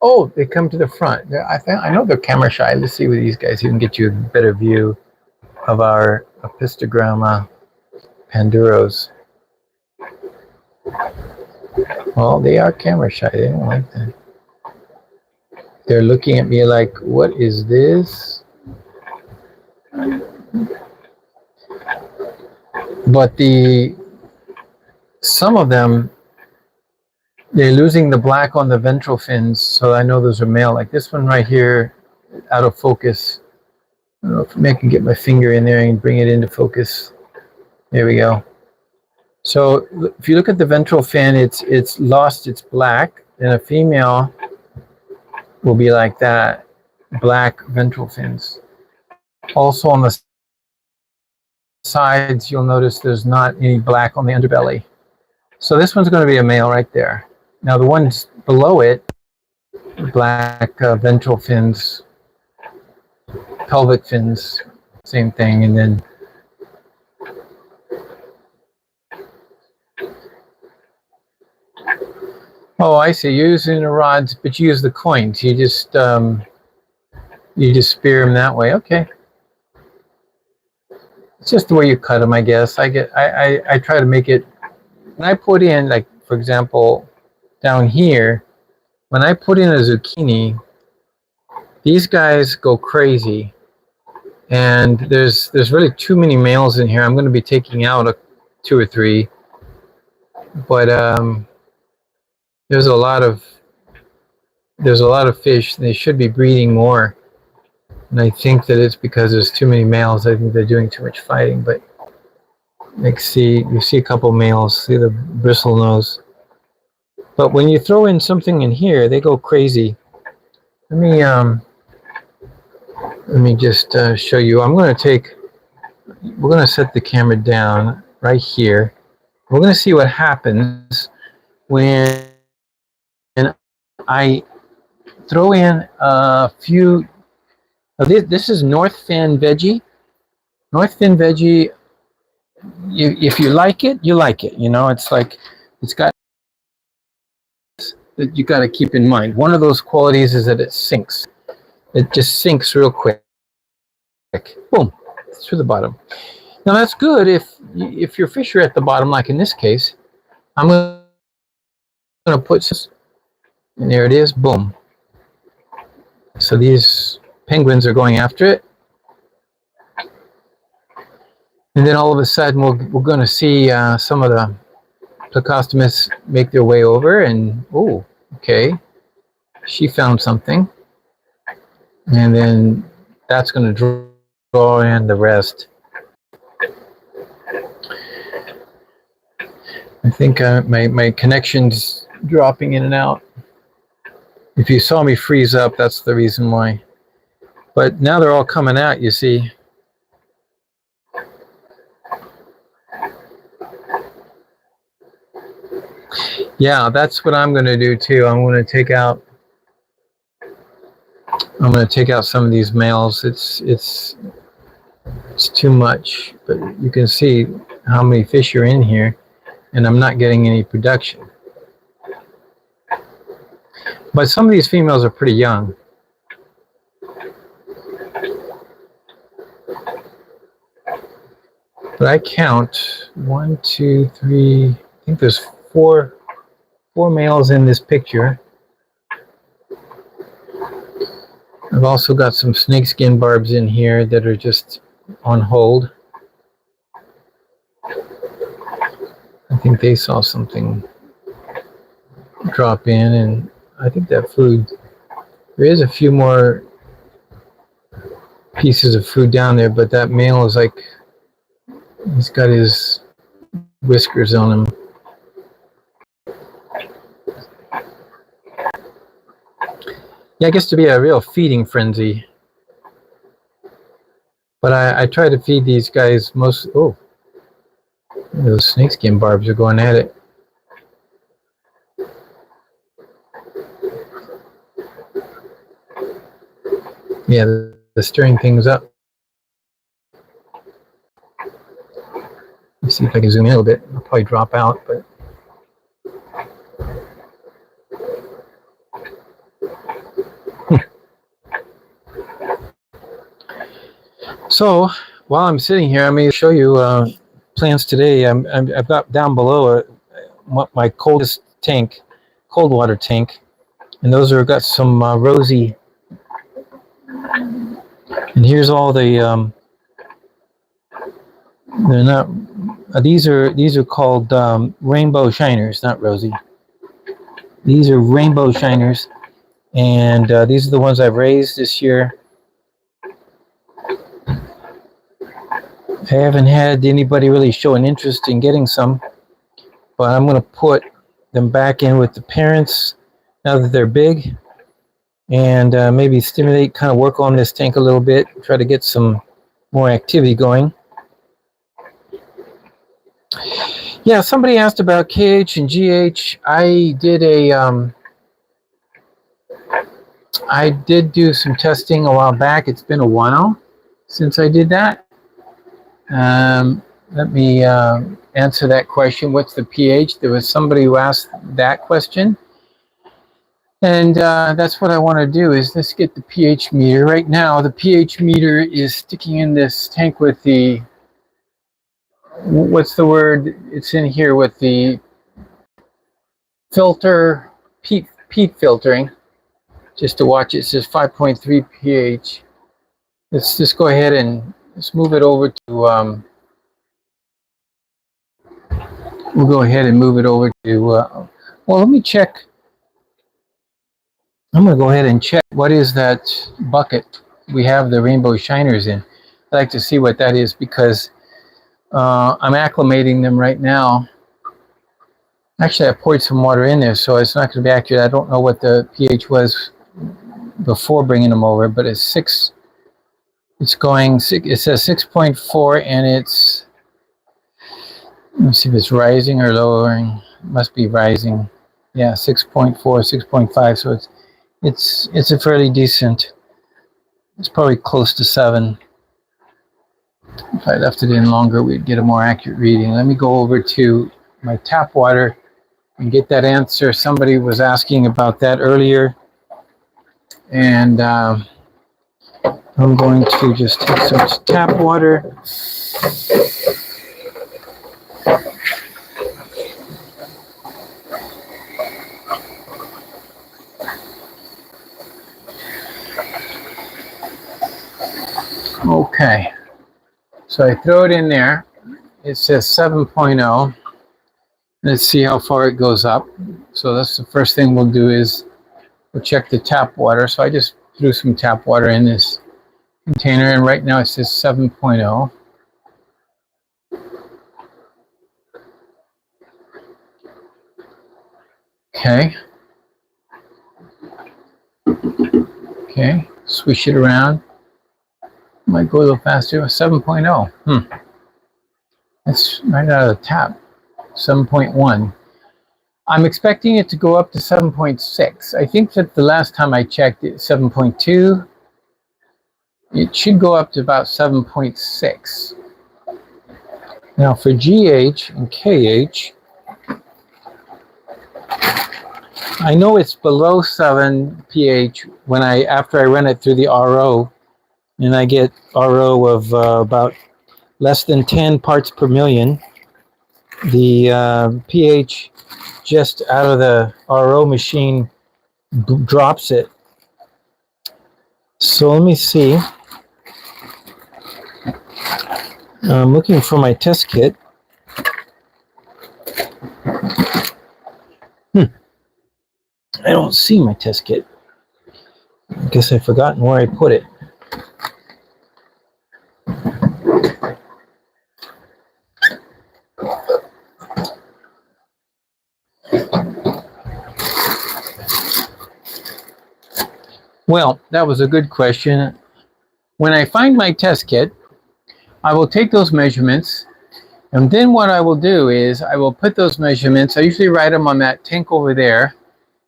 Oh, they come to the front. I know they're camera shy. Let's see with these guys. You can get you a better view of our Apistogramma panduros. Well, they are camera shy. They don't like that. They're looking at me like, what is this? But some of them, they're losing the black on the ventral fins, so I know those are male. Like this one right here, out of focus. I don't know if I can get my finger in there and bring it into focus. There we go. So if you look at the ventral fin, it's lost its black, and a female will be like that, black ventral fins. Also on the sides, you'll notice there's not any black on the underbelly. So this one's going to be a male right there. Now the ones below it, black ventral fins, pelvic fins, same thing, and then oh, I see. You're using the rods, but you use the coins. You just spear them that way. Okay, it's just the way you cut them, I guess. I try to make it when I put in, like for example, down here, when I put in a zucchini, these guys go crazy, and there's really too many males in here. I'm going to be taking out two or three, but there's a lot of fish. They should be breeding more, and I think that it's because there's too many males. I think they're doing too much fighting. But like, you see a couple males. See the bristle nose. But when you throw in something in here, they go crazy. Let me just show you. We're going to set the camera down right here. We're going to see what happens when I throw in a few. This is North Fin veggie. North Fin veggie. If you like it, you like it. You know, it's like it's got that you got to keep in mind. One of those qualities is that it sinks. It just sinks real quick. Boom, through the bottom. Now that's good if your fish are at the bottom, like in this case. I'm going to put, and there it is. Boom. So these penguins are going after it. And then all of a sudden, we're going to see some of the Plecostomus make their way over. And, oh, okay. She found something. And then that's going to draw in the rest. I think my connection's dropping in and out. If you saw me freeze up, that's the reason why. But now they're all coming out, you see. Yeah, that's what I'm going to do too. I'm going to take out some of these males. It's too much, but you can see how many fish are in here, and I'm not getting any production. But some of these females are pretty young. But I count 1, 2, 3. I think there's four males in this picture. I've also got some snakeskin barbs in here that are just on hold. I think they saw something drop in, and I think that food. There is a few more pieces of food down there, but that male is like, he's got his whiskers on him. Yeah, it gets to be a real feeding frenzy. But I try to feed these guys most. Oh, those snakeskin barbs are going at it. Yeah, they're stirring things up. Let's see if I can zoom in a little bit. I'll probably drop out, but. So while I'm sitting here, I may show you plants today. I've got down below my coldest tank, cold water tank, and those are got some rosy. And here's all the. They're not. These are called rainbow shiners, not rosy. These are rainbow shiners, and these are the ones I've raised this year. I haven't had anybody really show an interest in getting some, but I'm going to put them back in with the parents now that they're big, and maybe stimulate, kind of work on this tank a little bit, try to get some more activity going. Yeah, somebody asked about KH and GH. I did do some testing a while back. It's been a while since I did that. Let me answer that question. What's the pH? There was somebody who asked that question. And that's what I want to do is let's get the pH meter. Right now, the pH meter is sticking in this tank with the, what's the word? It's in here with the filter, peat filtering. Just to watch, it says 5.3 pH. Let's just go ahead and let's move it over to, we'll go ahead and move it over to, well, let me check. I'm going to go ahead and check what is that bucket we have the rainbow shiners in. I'd like to see what that is because I'm acclimating them right now. Actually, I poured some water in there, so it's not going to be accurate. I don't know what the pH was before bringing them over, but it's 6. It's going, it says 6.4, and it's, let me see if it's rising or lowering. It must be rising. Yeah, 6.4, 6.5, so it's a fairly decent. It's probably close to 7. If I left it in longer, we'd get a more accurate reading. Let me go over to my tap water and get that answer. Somebody was asking about that earlier. And I'm going to just take some tap water. Okay. So I throw it in there. It says 7.0. Let's see how far it goes up. So that's the first thing we'll do is we'll check the tap water. So I just threw some tap water in this container, and right now it says 7.0. Okay. Okay. Swish it around. Might go a little faster. 7.0. That's right out of the tap. 7.1. I'm expecting it to go up to 7.6. I think that the last time I checked it, 7.2. It should go up to about 7.6. Now for GH and KH, I know it's below 7 pH when after I run it through the RO, and I get RO of about less than 10 parts per million. The pH just out of the RO machine drops it. So let me see. I'm looking for my test kit. I don't see my test kit. I guess I've forgotten where I put it. Well, that was a good question. When I find my test kit, I will take those measurements, and then what I will do is I will put those measurements, I usually write them on that tank over there,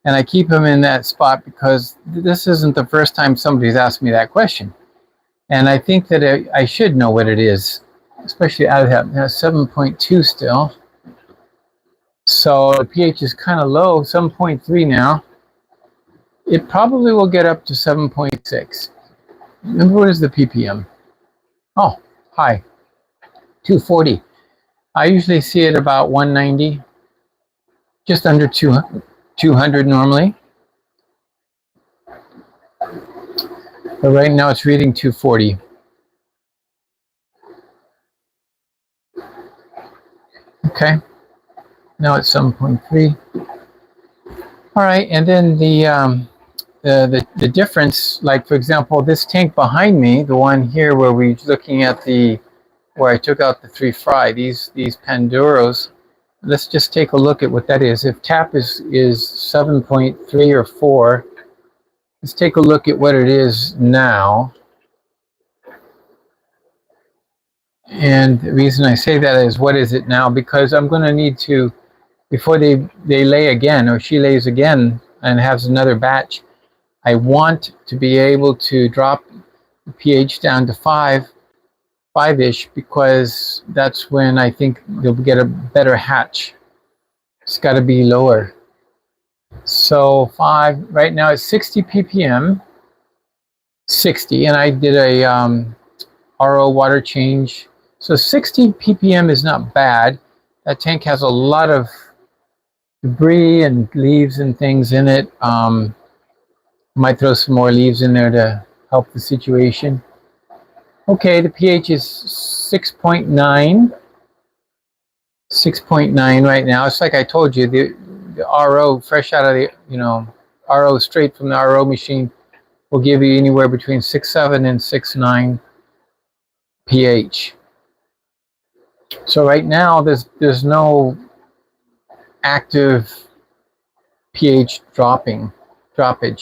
and I keep them in that spot because this isn't the first time somebody's asked me that question. And I think that I should know what it is, especially out of that 7.2 still. So the pH is kind of low, 7.3 now. It probably will get up to 7.6. Remember, what is the ppm? Oh, high, 240. I usually see it about 190, just under 200 normally. But right now it's reading 240. Okay, now it's 7.3. All right, and then the difference, like for example, this tank behind me, the one here where we're looking at where I took out the 3 fry, these Panduros, let's just take a look at what that is. If tap is 7.3 or 4, let's take a look at what it is now. And the reason I say that is, what is it now? Because I'm going to need to, before they lay again, or she lays again and has another batch, I want to be able to drop the pH down to 5-ish, because that's when I think they'll get a better hatch. It's got to be lower. So 5, right now it's 60 ppm, 60, and I did a RO water change. So 60 ppm is not bad. That tank has a lot of debris and leaves and things in it. Might throw some more leaves in there to help the situation. Okay, the pH is 6.9. 6.9 right now. It's like I told you, the RO fresh out of the, RO straight from the RO machine will give you anywhere between 6.7 and 6.9 pH. So right now there's no active pH droppage.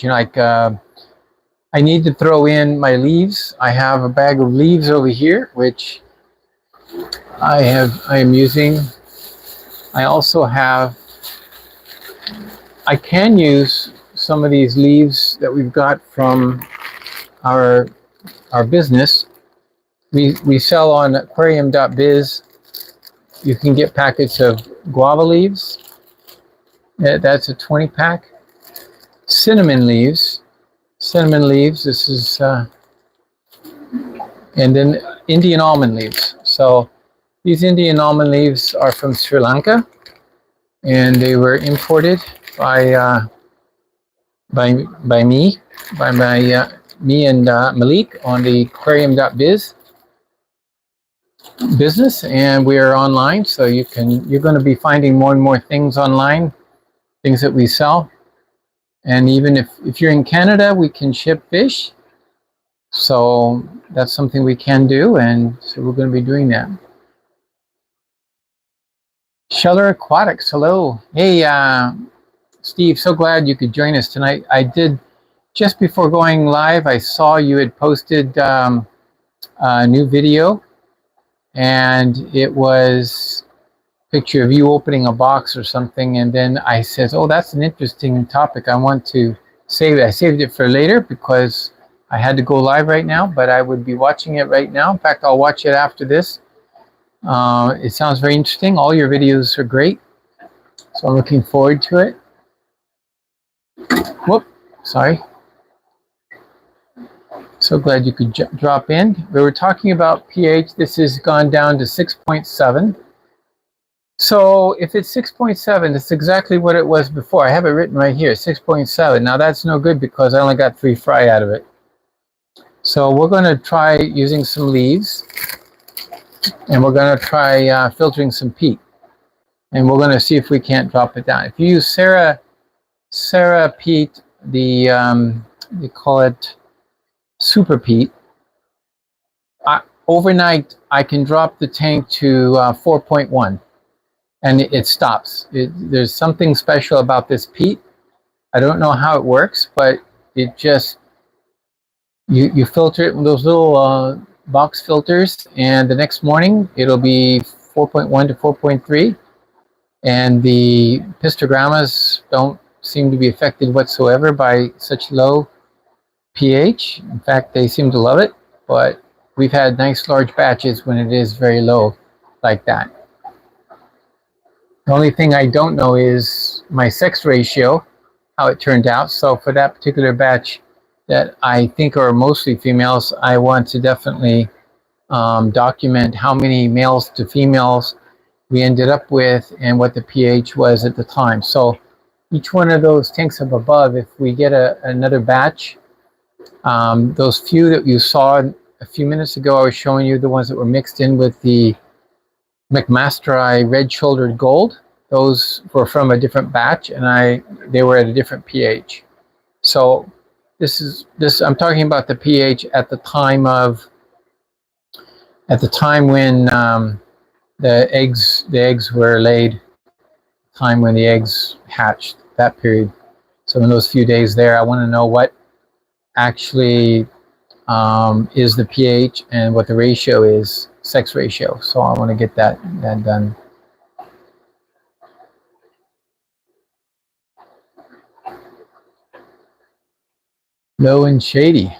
Like I need to throw in my leaves. I have a bag of leaves over here, which I am using. I also have, I can use some of these leaves that we've got from our business. We sell on aquarium.biz. You can get packets of guava leaves. That's a 20 pack. Cinnamon leaves. This is, and then Indian almond leaves. So these Indian almond leaves are from Sri Lanka, and they were imported by me and Malik on the aquarium.biz business, and we are online, so you're going to be finding more and more things online, things that we sell. And even if you're in Canada, we can ship fish. So that's something we can do, and so we're going to be doing that. Sheller Aquatics, hello. Hey, Steve, so glad you could join us tonight. I did, just before going live, I saw you had posted a new video, and it was a picture of you opening a box or something, and then I said, oh, that's an interesting topic. I want to save it. I saved it for later because I had to go live right now, but I would be watching it right now. In fact, I'll watch it after this. It sounds very interesting. All your videos are great, so I'm looking forward to it. Whoop, sorry. So glad you could drop in. We were talking about pH. This has gone down to 6.7. So if it's 6.7, it's exactly what it was before. I have it written right here, 6.7. Now that's no good because I only got 3 fry out of it. So we're going to try using some leaves, and we're going to try filtering some peat, and we're going to see if we can't drop it down. If you use Sarah peat, they call it super peat. Overnight, I can drop the tank to 4.1, and it stops. There's something special about this peat. I don't know how it works, but it just You filter it with those little box filters, and the next morning it'll be 4.1 to 4.3, and the Apistogrammas don't seem to be affected whatsoever by such low pH. In fact, they seem to love it, but we've had nice large batches when it is very low like that. The only thing I don't know is my sex ratio, how it turned out. So for that particular batch that I think are mostly females, I want to definitely document how many males to females we ended up with and what the pH was at the time. So each one of those tanks up above, if we get another batch, those few that you saw a few minutes ago, I was showing you the ones that were mixed in with the McMastery red-shouldered gold. Those were from a different batch, and they were at a different pH. So I'm talking about the pH at the time when the eggs were laid, time when the eggs hatched, that period. So in those few days there, I want to know what actually is the pH and what the ratio is, sex ratio. So I want to get that done. Low and shady.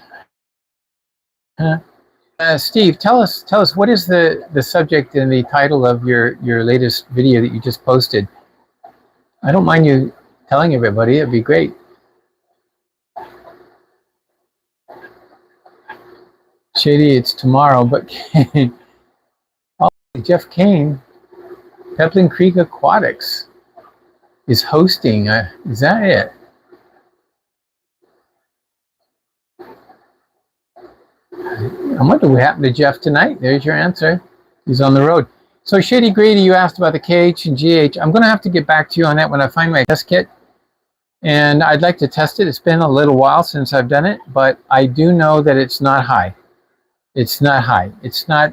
Steve, tell us what is the subject and the title of your latest video that you just posted? I don't mind you telling everybody. It'd be great. Shady, it's tomorrow, but oh, Jeff Kane, Peplin Creek Aquatics is hosting. Is that it? I wonder what happened to Jeff tonight. There's your answer. He's on the road. So Shady Grady, you asked about the KH and GH. I'm going to have to get back to you on that when I find my test kit. And I'd like to test it. It's been a little while since I've done it, but I do know that it's not high. It's not high. It's not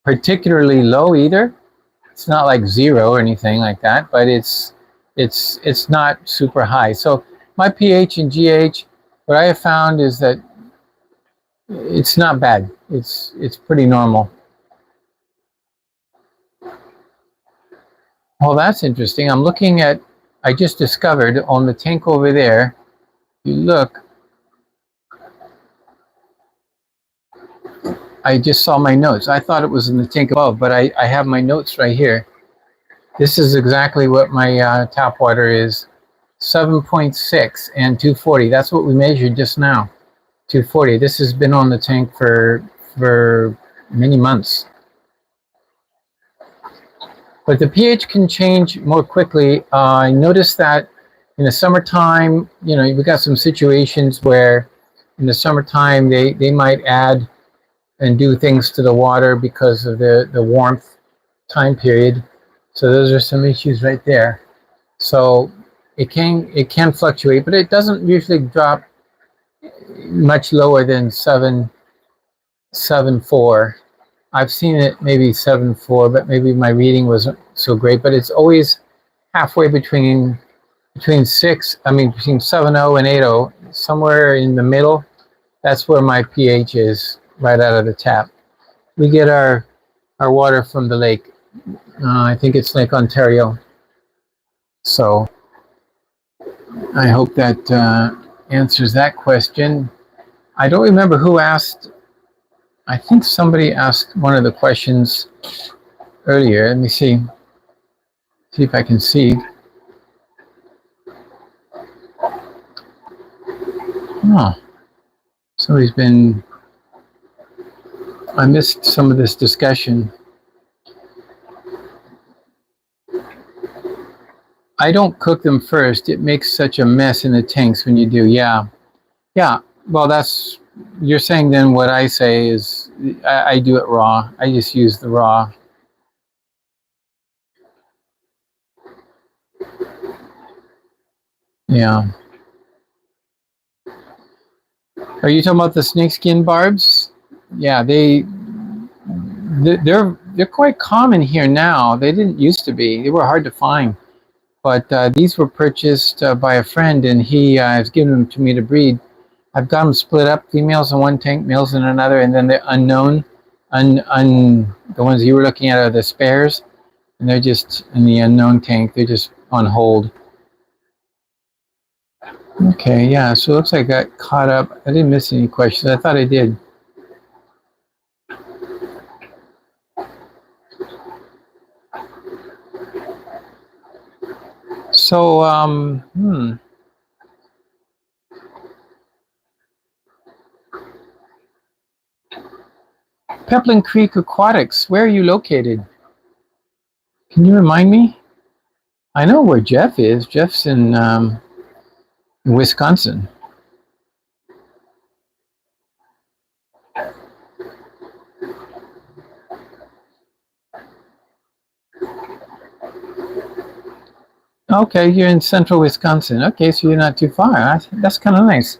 particularly low either. It's not like zero or anything like that, but it's not super high. So my pH and GH, what I have found is that it's not bad. It's pretty normal. Well, that's interesting. I'm looking at, I just discovered on the tank over there, you look, I just saw my notes. I thought it was in the tank above, but I have my notes right here. This is exactly what my tap water is, 7.6 and 240. That's what we measured just now, 240. This has been on the tank for many months. But the pH can change more quickly. I noticed that in the summertime, you know, we've got some situations where in the summertime they might add and do things to the water because of the warmth time period. So those are some issues right there. So it can fluctuate, but it doesn't usually drop much lower than 7.4. I've seen it maybe 7.4, but maybe my reading wasn't so great. But it's always halfway between 7.0 and 8.0, somewhere in the middle. That's where my pH is, right out of the tap. We get our water from the lake. I think it's Lake Ontario. So I hope that answers that question. I don't remember who asked. I think somebody asked one of the questions earlier. Let me see if I can see. Oh, somebody's been, I missed some of this discussion. I don't cook them first. It makes such a mess in the tanks when you do. Yeah. Well, that's, you're saying then what I say is I do it raw. I just use the raw. Yeah. Are you talking about the snakeskin barbs? Yeah, they're quite common here now. They didn't used to be. They were hard to find. But these were purchased by a friend, and he has given them to me to breed. I've got them split up, females in one tank, males in another, and then the unknown, the ones you were looking at are the spares, and they're just in the unknown tank. They're just on hold. Okay, yeah, so it looks like I got caught up. I didn't miss any questions. I thought I did. So, Peplin Creek Aquatics, where are you located? Can you remind me? I know where Jeff is. Jeff's in Wisconsin. Okay, you're in central Wisconsin. Okay, so you're not too far. That's kind of nice.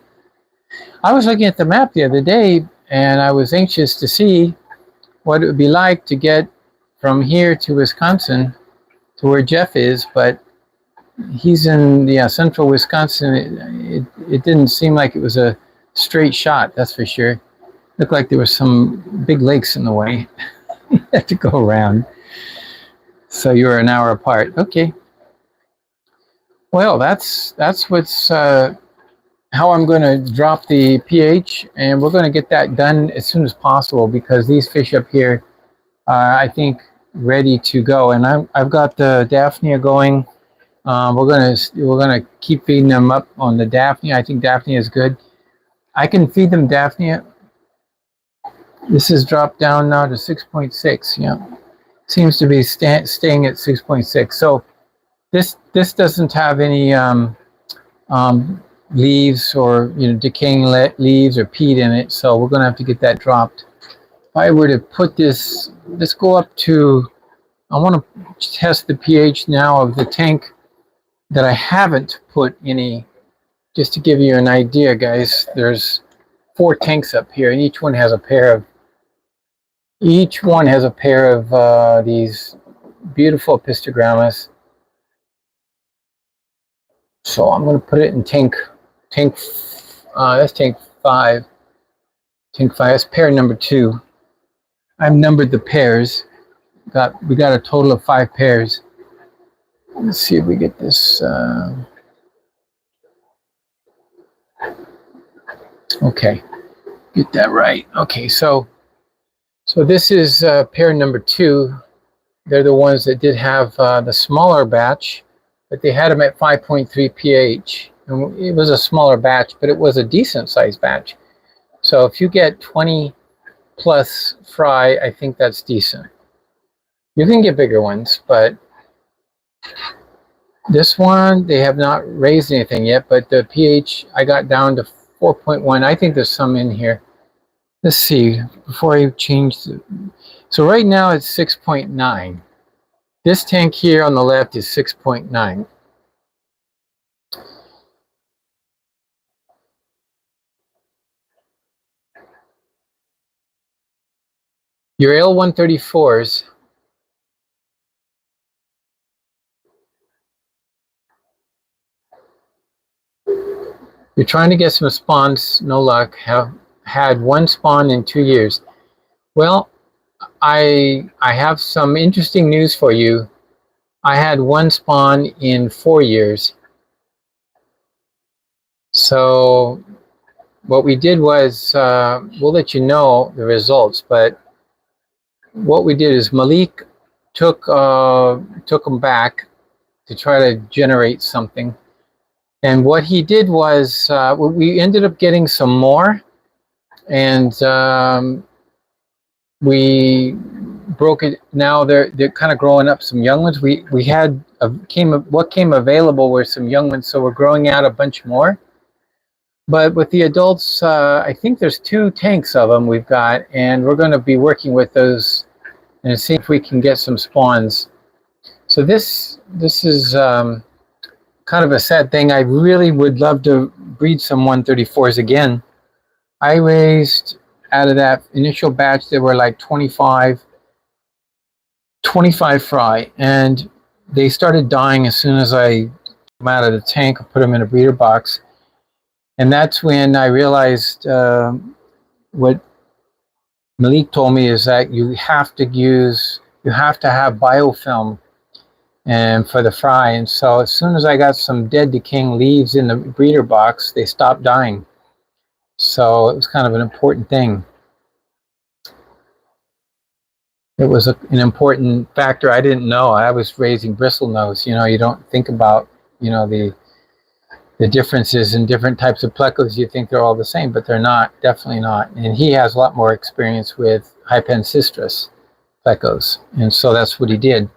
I was looking at the map the other day, and I was anxious to see what it would be like to get from here to Wisconsin to where Jeff is, but he's in central Wisconsin. It didn't seem like it was a straight shot, that's for sure. Looked like there were some big lakes in the way. You had to go around. So you were an hour apart. Okay. Well, that's what's how I'm going to drop the pH, and we're going to get that done as soon as possible because these fish up here are, I think, ready to go. And I've got the Daphnia going. We're gonna keep feeding them up on the Daphnia. I think Daphnia is good. I can feed them Daphnia. This is dropped down now to 6.6. Yeah, seems to be staying at 6.6. So this doesn't have any leaves or decaying leaves or peat in it. So we're gonna have to get that dropped. If I were to put this, let's go up to. I want to test the pH now of the tank that I haven't put any. Just to give you an idea, guys, there's 4 tanks up here, and each one has a pair of these beautiful Apistogrammas. So I'm going to put it in that's tank 5. Tank 5, that's pair number 2. I've numbered the pairs. We got a total of 5 pairs. Let's see if we get this. Okay, get that right. Okay, so this is pair number 2. They're the ones that did have the smaller batch, but they had them at 5.3 pH. And it was a smaller batch, but it was a decent sized batch. So if you get 20 plus fry, I think that's decent. You can get bigger ones, but this one, they have not raised anything yet, but the pH I got down to 4.1. I think there's some in here. Let's see, before I change so right now it's 6.9. This tank here on the left is 6.9. Your L134s, you're trying to get some spawns, no luck. Have had 1 spawn in 2 years. Well, I have some interesting news for you. I had 1 spawn in 4 years. So what we did was, we'll let you know the results, but what we did is Malik took them back to try to generate something. And what he did was, we ended up getting some more, and we broke it. Now they're kind of growing up some young ones. We had what came available were some young ones, so we're growing out a bunch more. But with the adults, I think there's 2 tanks of them we've got, and we're going to be working with those and see if we can get some spawns. So this is kind of a sad thing. I really would love to breed some 134s again. I raised out of that initial batch, there were like 25 fry, and they started dying as soon as I took them out of the tank and put them in a breeder box. And that's when I realized what Malik told me is that you have to have biofilm and for the fry. And so as soon as I got some dead decaying leaves in the breeder box, they stopped dying. So it was kind of an important thing. It was an important factor I didn't know. I was raising bristlenose. You know, you don't think about, you know, the differences in different types of plecos. You think they're all the same, but they're not, definitely not. And he has a lot more experience with hypensistrus plecos. And so that's what he did.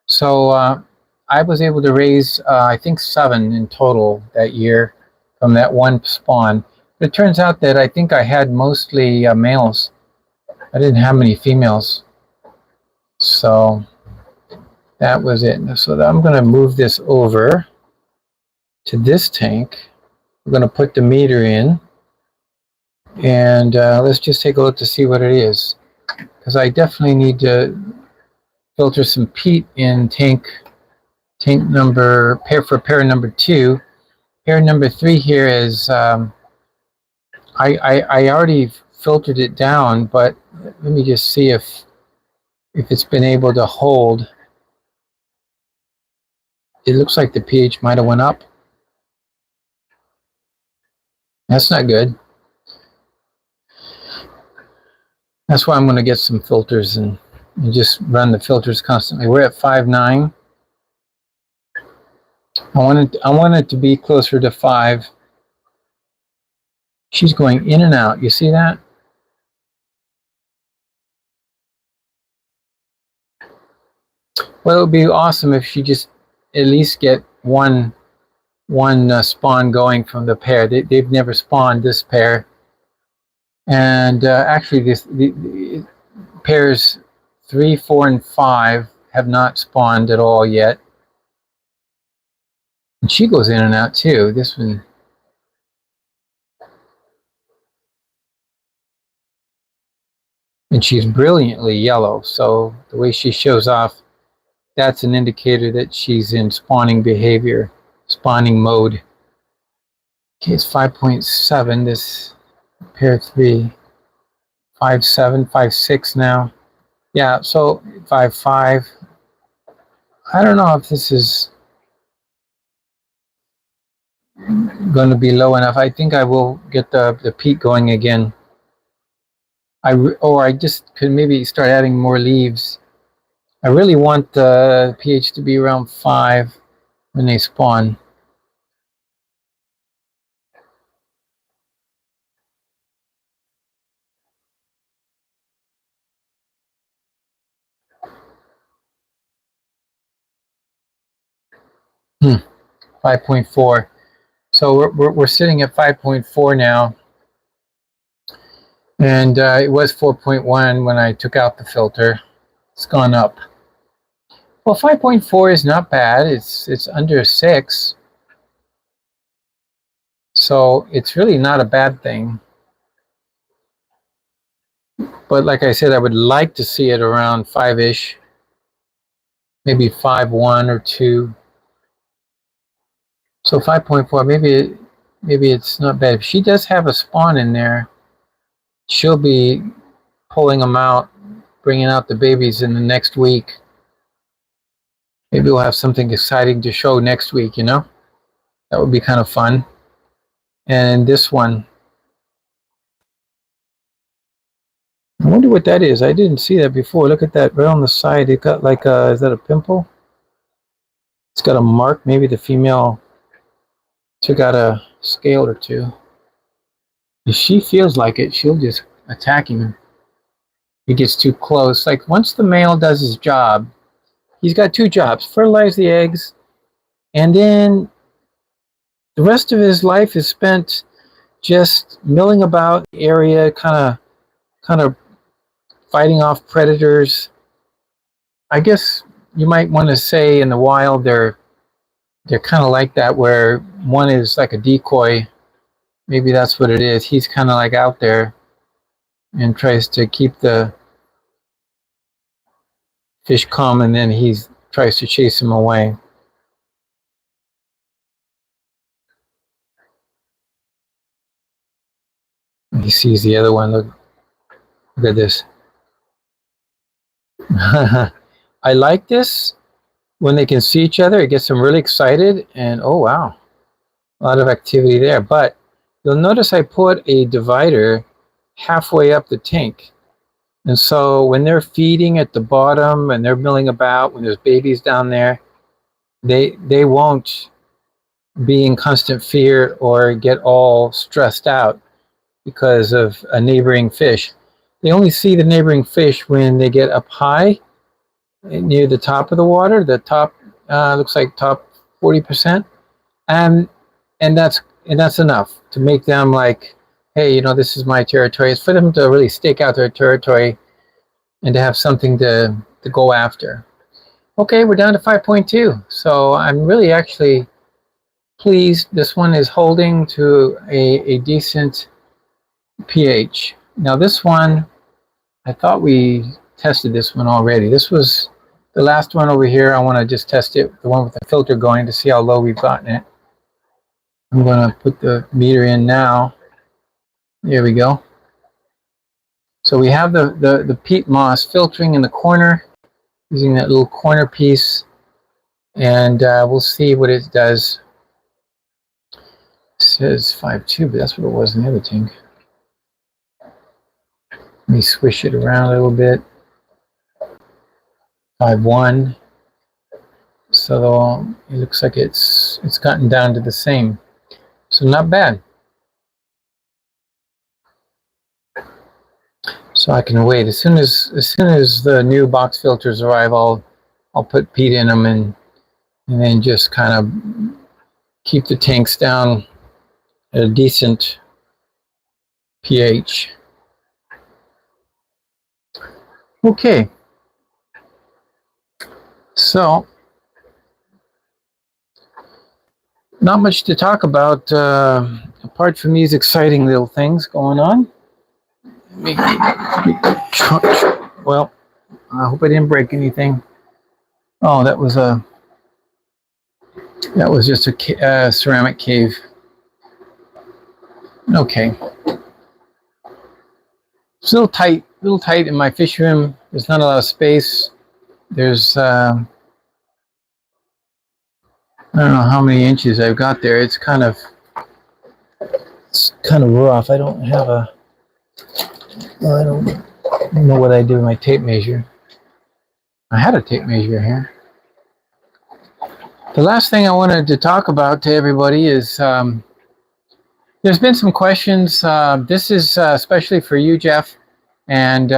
So I was able to raise, I think 7 in total that year from that one spawn. But it turns out that I think I had mostly males. I didn't have many females. So that was it. So I'm going to move this over to this tank. We're going to put the meter in. And let's just take a look to see what it is. Because I definitely need to filter some peat in tank number, for pair number 2. Pair number 3 here is, I already filtered it down, but let me just see if it's been able to hold. It looks like the pH might have went up. That's not good. That's why I'm going to get some filters and just run the filters constantly. We're at 5.9. I want it to be closer to 5. She's going in and out. You see that? Well, it would be awesome if she just at least get one spawn going from the pair. They've never spawned this pair. And actually, the pairs 3, 4, and 5 have not spawned at all yet. And she goes in and out too. This one. And she's brilliantly yellow. So the way she shows off, that's an indicator that she's in spawning behavior, spawning mode. Okay, it's 5.7, this pair 3. 5.7, 5.6 now. Yeah, so 5.5. I don't know if this is going to be low enough. I think I will get the peak going again. I just could maybe start adding more leaves. I really want the pH to be around 5 when they spawn. Hmm. 5.4. So we're sitting at 5.4 now. And it was 4.1 when I took out the filter. It's gone up. Well, 5.4 is not bad. It's under 6. So it's really not a bad thing. But like I said, I would like to see it around 5-ish. Maybe 5.1 or 2. So 5.4, maybe it's not bad. If she does have a spawn in there, she'll be pulling them out, bringing out the babies in the next week. Maybe we'll have something exciting to show next week, you know? That would be kind of fun. And this one, I wonder what that is. I didn't see that before. Look at that right on the side. It got like a, is that a pimple? It's got a mark. Maybe the female took out a scale or 2. If she feels like it, she'll just attack him. He gets too close. Like once the male does his job, he's got 2 jobs: fertilize the eggs, and then the rest of his life is spent just milling about the area, kind of fighting off predators. I guess you might want to say in the wild they're kind of like that, where one is like a decoy. Maybe that's what it is. He's kind of like out there and tries to keep the fish calm, and then he tries to chase him away. He sees the other one. Look at this. I like this when they can see each other. It gets them really excited, and oh wow, a lot of activity there. But you'll notice I put a divider halfway up the tank, and so when they're feeding at the bottom and they're milling about, when there's babies down there, they won't be in constant fear or get all stressed out because of a neighboring fish. They only see the neighboring fish when they get up high near the top of the water. The top looks like top 40%, and that's enough to make them like, hey, you know, this is my territory. It's for them to really stake out their territory and to have something to go after. Okay, we're down to 5.2. So I'm really actually pleased. This one is holding to a decent pH. Now this one, I thought we tested this one already. This was the last one over here. I want to just test it, the one with the filter going, to see how low we've gotten it. I'm going to put the meter in now. There we go. So we have the peat moss filtering in the corner, using that little corner piece, and we'll see what it does. It says 5.2, but that's what it was in the other tank. Let me swish it around a little bit. 5.1. So it looks like it's gotten down to the same. So not bad. So I can wait. As soon as the new box filters arrive, I'll put peat in them and then just kind of keep the tanks down at a decent pH. Okay. So not much to talk about apart from these exciting little things going on. Well, I hope I didn't break anything. Oh, that was just a ceramic cave. Okay. It's a little tight in my fish room. There's not a lot of space. There's I don't know how many inches I've got there. It's kind of rough. I don't have a. Well, I don't know what I do with my tape measure. I had a tape measure here. The last thing I wanted to talk about to everybody is there's been some questions. This is especially for you, Jeff. And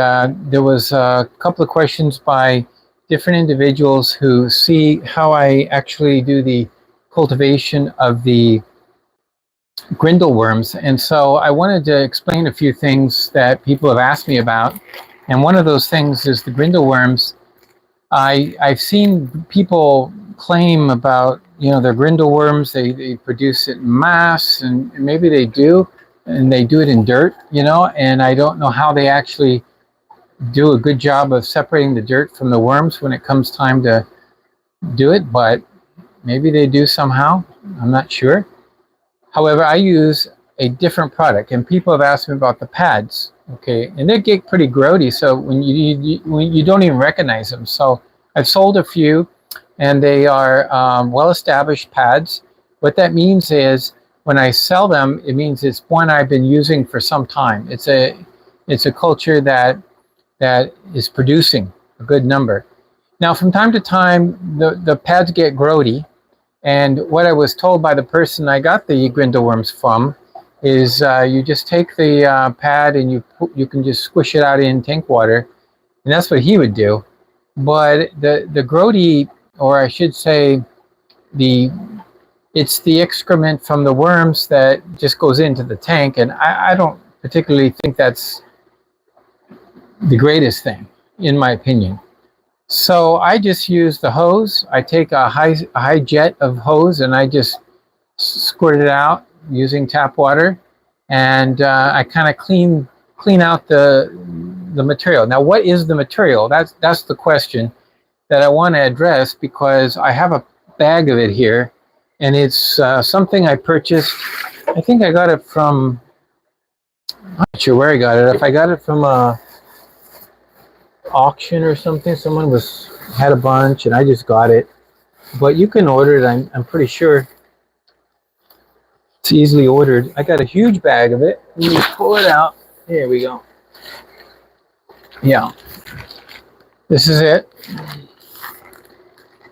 there was a couple of questions by different individuals who see how I actually do the cultivation of the Grindal worms. And so I wanted to explain a few things that people have asked me about. And one of those things is the Grindal worms. I've seen people claim about, you know, their Grindal worms, they produce it in mass, and maybe they do, and they do it in dirt, you know, and I don't know how they actually do a good job of separating the dirt from the worms when it comes time to do it, but maybe they do somehow. I'm not sure. However, I use a different product, and people have asked me about the pads. Okay, and they get pretty grody, so when you don't even recognize them. So I've sold a few, and they are well-established pads. What that means is when I sell them, it means it's one I've been using for some time. It's a culture that is producing a good number. Now, from time to time, the pads get grody, and what I was told by the person I got the Grindal worms from is you just take the pad and you can just squish it out in tank water, and that's what he would do. But the grody, or I should say, it's the excrement from the worms that just goes into the tank, and I don't particularly think that's the greatest thing, in my opinion. So I just use the hose. I take a high jet of hose and I just squirt it out using tap water, and I kind of clean out the material. Now, what is the material? That's the question that I want to address, because I have a bag of it here, and it's something I purchased. I think I got it from I'm not sure where I got it. If I got it from a auction or something, someone had a bunch and I just got it. But you can order it. I'm pretty sure it's easily ordered. I got a huge bag of it. Let me pull it out. There we go. Yeah, this is it.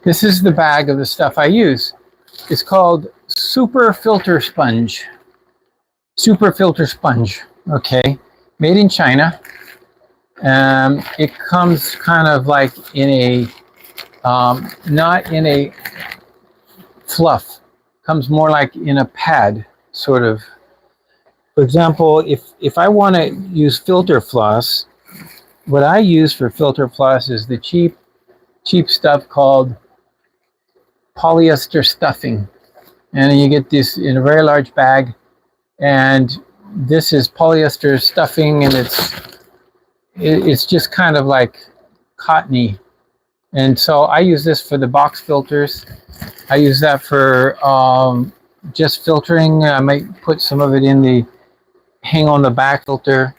This is the bag of the stuff I use. It's called Super Filter Sponge. Super Filter Sponge. Okay, made in China. It comes kind of like in a, not in a fluff. Comes more like in a pad, sort of. For example, if I want to use filter floss, what I use for filter floss is the cheap stuff called polyester stuffing. And you get this in a very large bag. And this is polyester stuffing, and it's just kind of like cottony. And so I use this for the box filters. I use that for just filtering. I might put some of it in the hang on the back filter.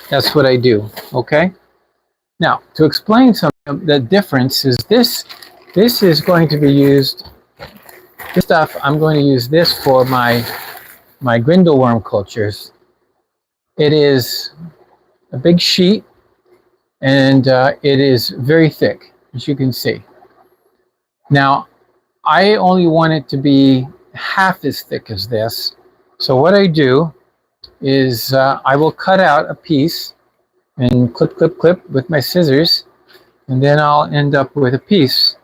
That's what I do. Okay. Now, to explain some of the difference is this is going to be used, this stuff, I'm going to use this for my Grindal worm cultures. It is a big sheet, and it is very thick, as you can see. Now, I only want it to be half as thick as this. So what I do is I will cut out a piece and clip, clip, clip with my scissors, and then I'll end up with a piece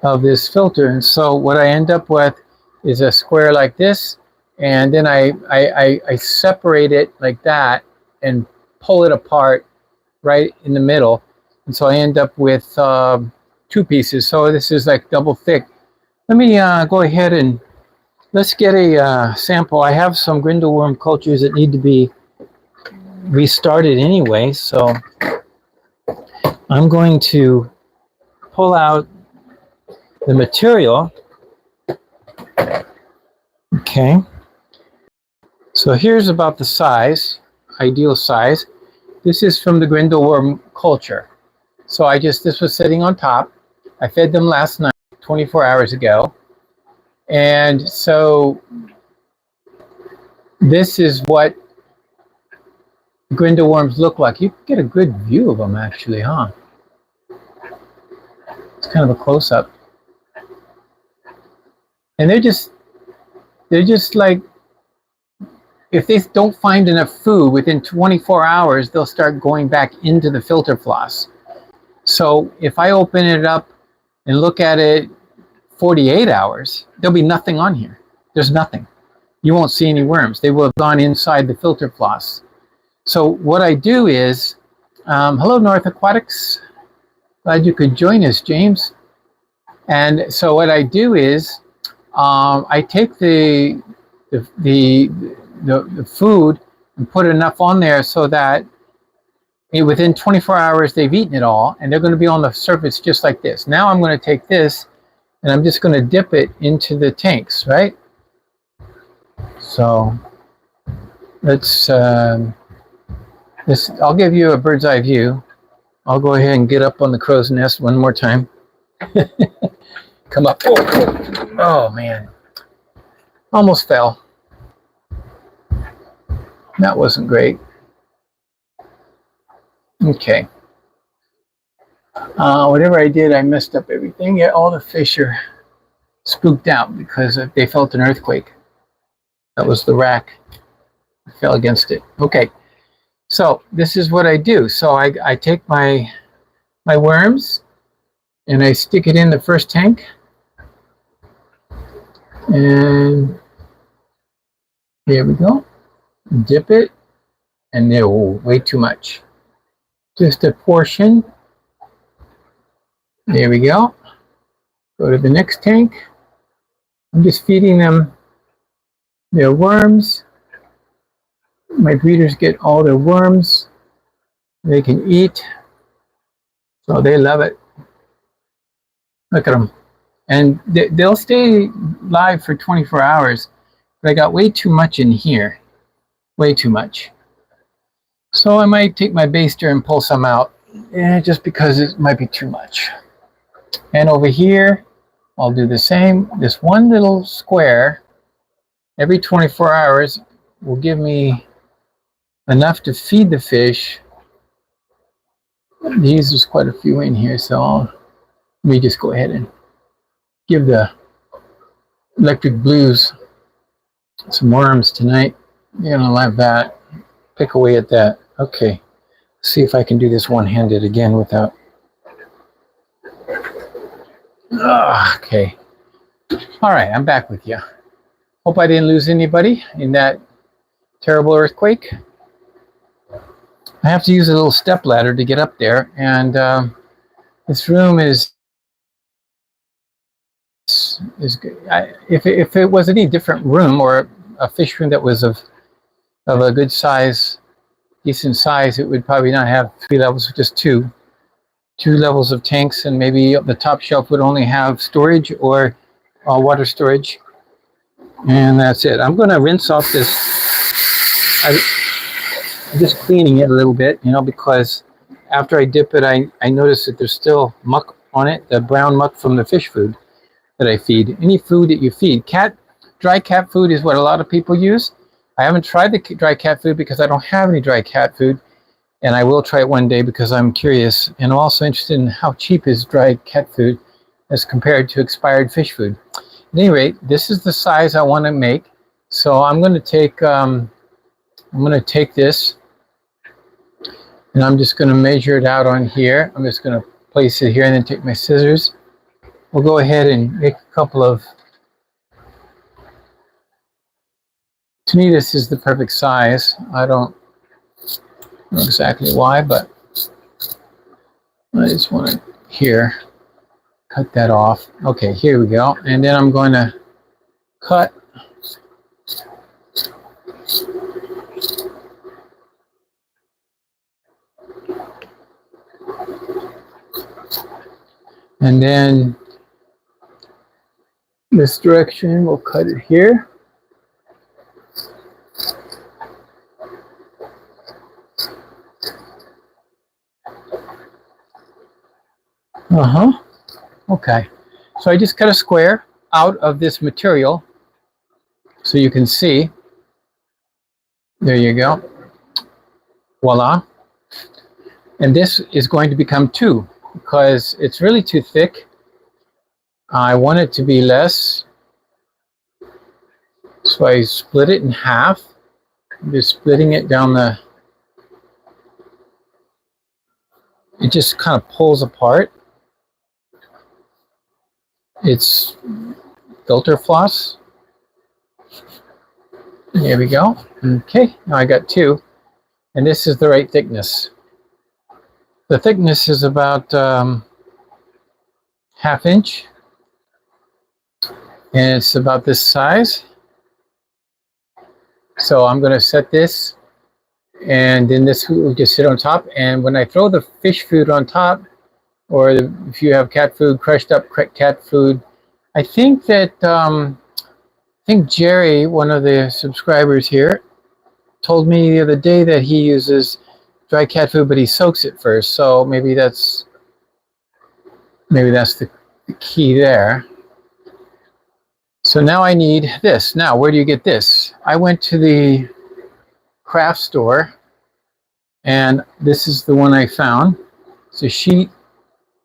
of this filter. And so what I end up with is a square like this, and then I separate it like that and pull it apart right in the middle. And so I end up with two pieces. So this is like double thick. Let me go ahead and let's get a sample. I have some Grindal worm cultures that need to be restarted anyway. So I'm going to pull out the material. Okay. So here's about the size, ideal size. This is from the Grindal worm culture. So this was sitting on top. I fed them last night, 24 hours ago. And so this is what Grindal worms look like. You can get a good view of them actually, huh? It's kind of a close-up. And they're just like, if they don't find enough food within 24 hours, they'll start going back into the filter floss. So if I open it up and look at it 48 hours, there'll be nothing on here. There's nothing. You won't see any worms. They will have gone inside the filter floss. So what I do is, hello North Aquatics. Glad you could join us, James. And so what I do is, I take the food and put enough on there so that within 24 hours they've eaten it all, and they're going to be on the surface just like this. Now I'm going to take this and I'm just going to dip it into the tanks, right? So let's I'll give you a bird's eye view. I'll go ahead and get up on the crow's nest one more time. Come up. Oh man, almost fell. That wasn't great. Okay. Whatever I did, I messed up everything. Yeah, all the fish are spooked out because they felt an earthquake. That was the rack. I fell against it. Okay. So this is what I do. So I take my worms and I stick it in the first tank. And there we go. Dip it. And there, oh, way too much. Just a portion. There we go. Go to the next tank. I'm just feeding them their worms. My breeders get all their worms. They can eat. So they love it. Look at them. And they'll stay live for 24 hours. but I got way too much in here. Way too much. So I might take my baster and pull some out, just because it might be too much. And over here, I'll do the same. This one little square every 24 hours will give me enough to feed the fish. There's quite a few in here, so let me just go ahead and give the electric blues some worms tonight. You're gonna love that. Pick away at that. Okay, see if I can do this one-handed again without. Okay. All right, I'm back with you. Hope I didn't lose anybody in that terrible earthquake. I have to use a little step ladder to get up there, and this room is good. If it was any different room, or a fish room that was of a good size, decent size, it would probably not have 3 levels, just two levels of tanks, and maybe the top shelf would only have storage or water storage, and that's it. I'm going to rinse off this. I'm just cleaning it a little bit, because after I dip it, I notice that there's still muck on it, the brown muck from the fish food that I feed. Any food that you feed. Dry cat food is what a lot of people use. I haven't tried the dry cat food because I don't have any dry cat food, and I will try it one day because I'm curious, and I'm also interested in how cheap is dry cat food as compared to expired fish food. At any rate, this is the size I want to make, so I'm going to take this, and I'm just going to measure it out on here. I'm just going to place it here and then take my scissors. We'll go ahead and make a couple of. To me, this is the perfect size. I don't know exactly why, but I just want to here cut that off. Okay, here we go. And then I'm going to cut and then this direction, we'll cut it here. Okay, so I just cut a square out of this material so you can see. There you go. Voila. And this is going to become 2 because it's really too thick. I want it to be less, so I split it in half. I'm just splitting it down the. It just kind of pulls apart. It's filter floss. There we go. Okay, now I got 2, and this is the right thickness. The thickness is about ½ inch, and it's about this size. So I'm going to set this, and then this will just sit on top. And when I throw the fish food on top, or if you have cat food, crushed up cat food, I think that Jerry, one of the subscribers here, told me the other day that he uses dry cat food, but he soaks it first. So maybe that's the key there. So now I need this. Now, where do you get this? I went to the craft store, and this is the one I found. It's a sheet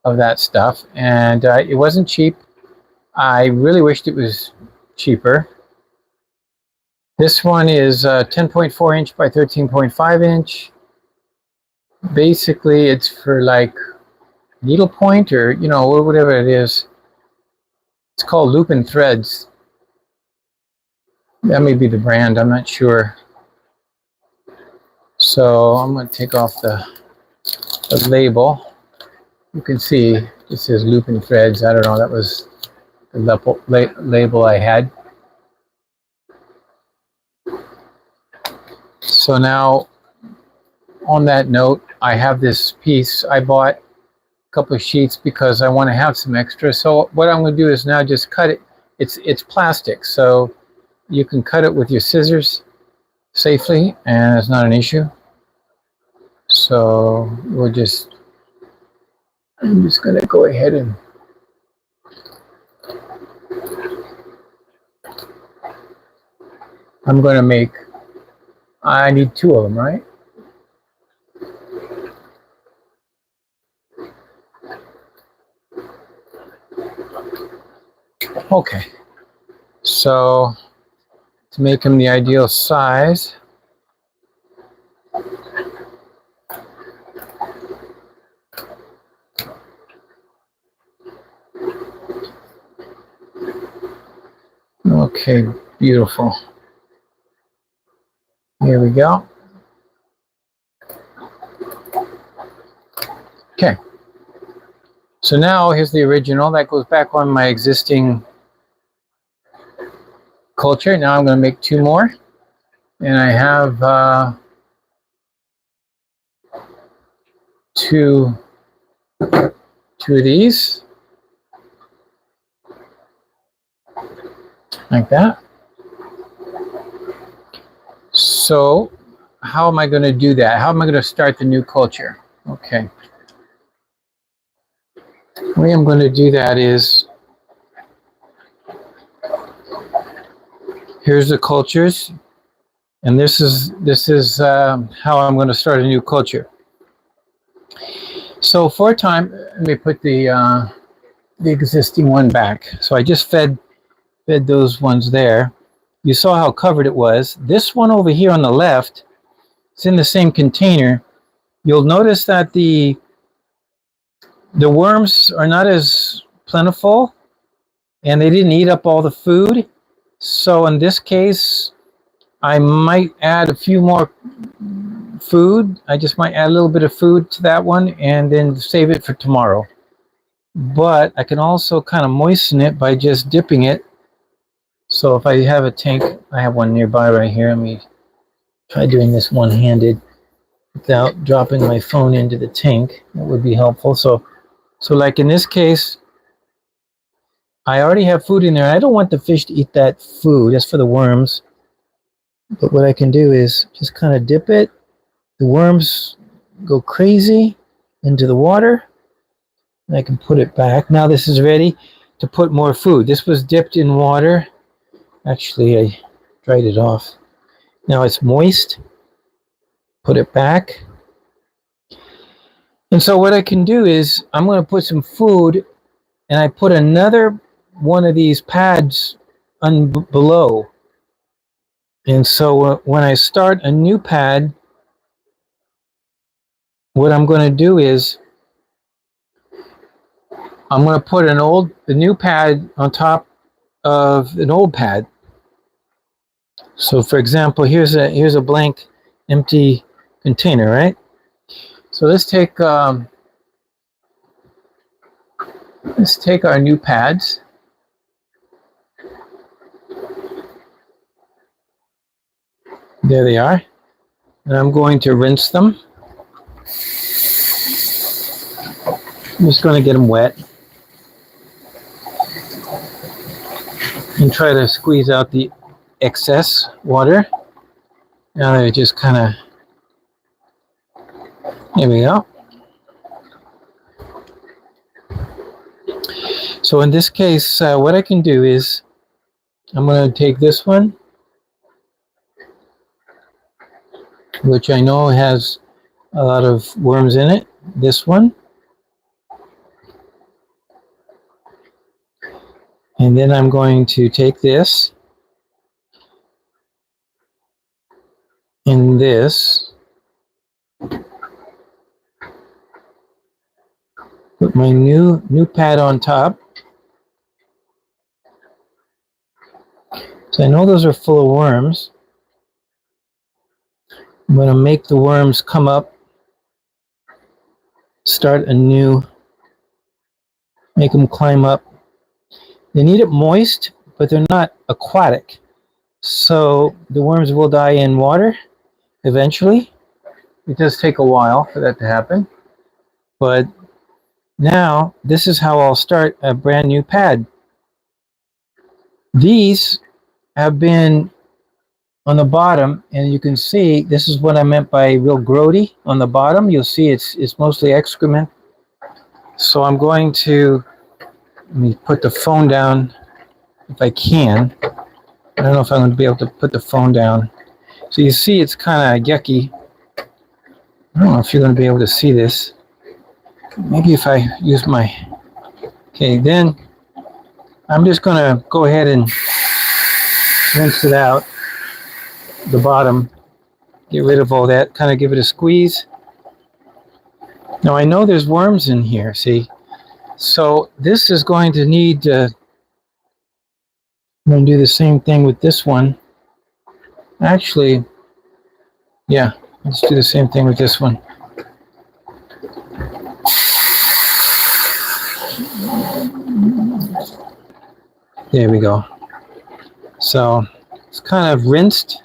of that stuff, and it wasn't cheap. I really wished it was cheaper. This one is 10.4 inch by 13.5 inch. Basically, it's for like needlepoint, or whatever it is. It's called Loop and Threads. That may be the brand, I'm not sure. So I'm going to take off the label. You can see it says Loop and Threads. I don't know, that was the label I had. So now, on that note, I have this piece. I bought a couple of sheets because I want to have some extra. So what I'm going to do is now just cut it. It's plastic, so you can cut it with your scissors safely, and it's not an issue. So I'm just gonna go ahead and I'm gonna make, I need 2 of them, right? Okay, so to make them the ideal size, okay, beautiful. Here we go. Okay, so now here's the original that goes back on my existing culture. Now I'm going to make 2 more, and I have 2 of these, like that. So how am I going to do that? How am I going to start the new culture? Okay, the way I'm going to do that is, here's the cultures, and this is how I'm going to start a new culture. So for a time, let me put the existing one back. So I just fed those ones there. You saw how covered it was. This one over here on the left, it's in the same container. You'll notice that the worms are not as plentiful, and they didn't eat up all the food. So in this case, I might add a few more food. I just might add a little bit of food to that one and then save it for tomorrow. But I can also kind of moisten it by just dipping it. So if I have a tank, I have one nearby right here. Let me try doing this one-handed without dropping my phone into the tank. That would be helpful. So like in this case, I already have food in there. I don't want the fish to eat that food. That's for the worms. But what I can do is just kind of dip it. The worms go crazy into the water. And I can put it back. Now this is ready to put more food. This was dipped in water. Actually, I dried it off. Now it's moist. Put it back. And so what I can do is I'm going to put some food, and I put another one of these pads below. And so when I start a new pad, what I'm going to do is I'm going to put the new pad on top of an old pad. So for example, here's a blank empty container, right? So let's take our new pads. There they are. And I'm going to rinse them. I'm just going to get them wet and try to squeeze out the excess water. Now they just kind of, there we go. So in this case, what I can do is I'm going to take this one, which I know has a lot of worms in it. This one. And then I'm going to take this and this, put my new pad on top. So I know those are full of worms. I'm going to make the worms come up, start anew, make them climb up. They need it moist, but they're not aquatic. So the worms will die in water eventually. It does take a while for that to happen. But now this is how I'll start a brand new pad. These have been on the bottom, and you can see this is what I meant by real grody on the bottom. You'll see it's mostly excrement. So I'm going to, let me put the phone down if I can. I don't know if I'm going to be able to put the phone down. So you see it's kind of yucky. I don't know if you're going to be able to see this. Maybe if I use my, okay, then I'm just going to go ahead and rinse it out, the bottom, get rid of all that, kind of give it a squeeze. Now I know there's worms in here, see? So this is going to need, I'm going to do the same thing with this one. Actually, yeah, let's do the same thing with this one. There we go. So it's kind of rinsed.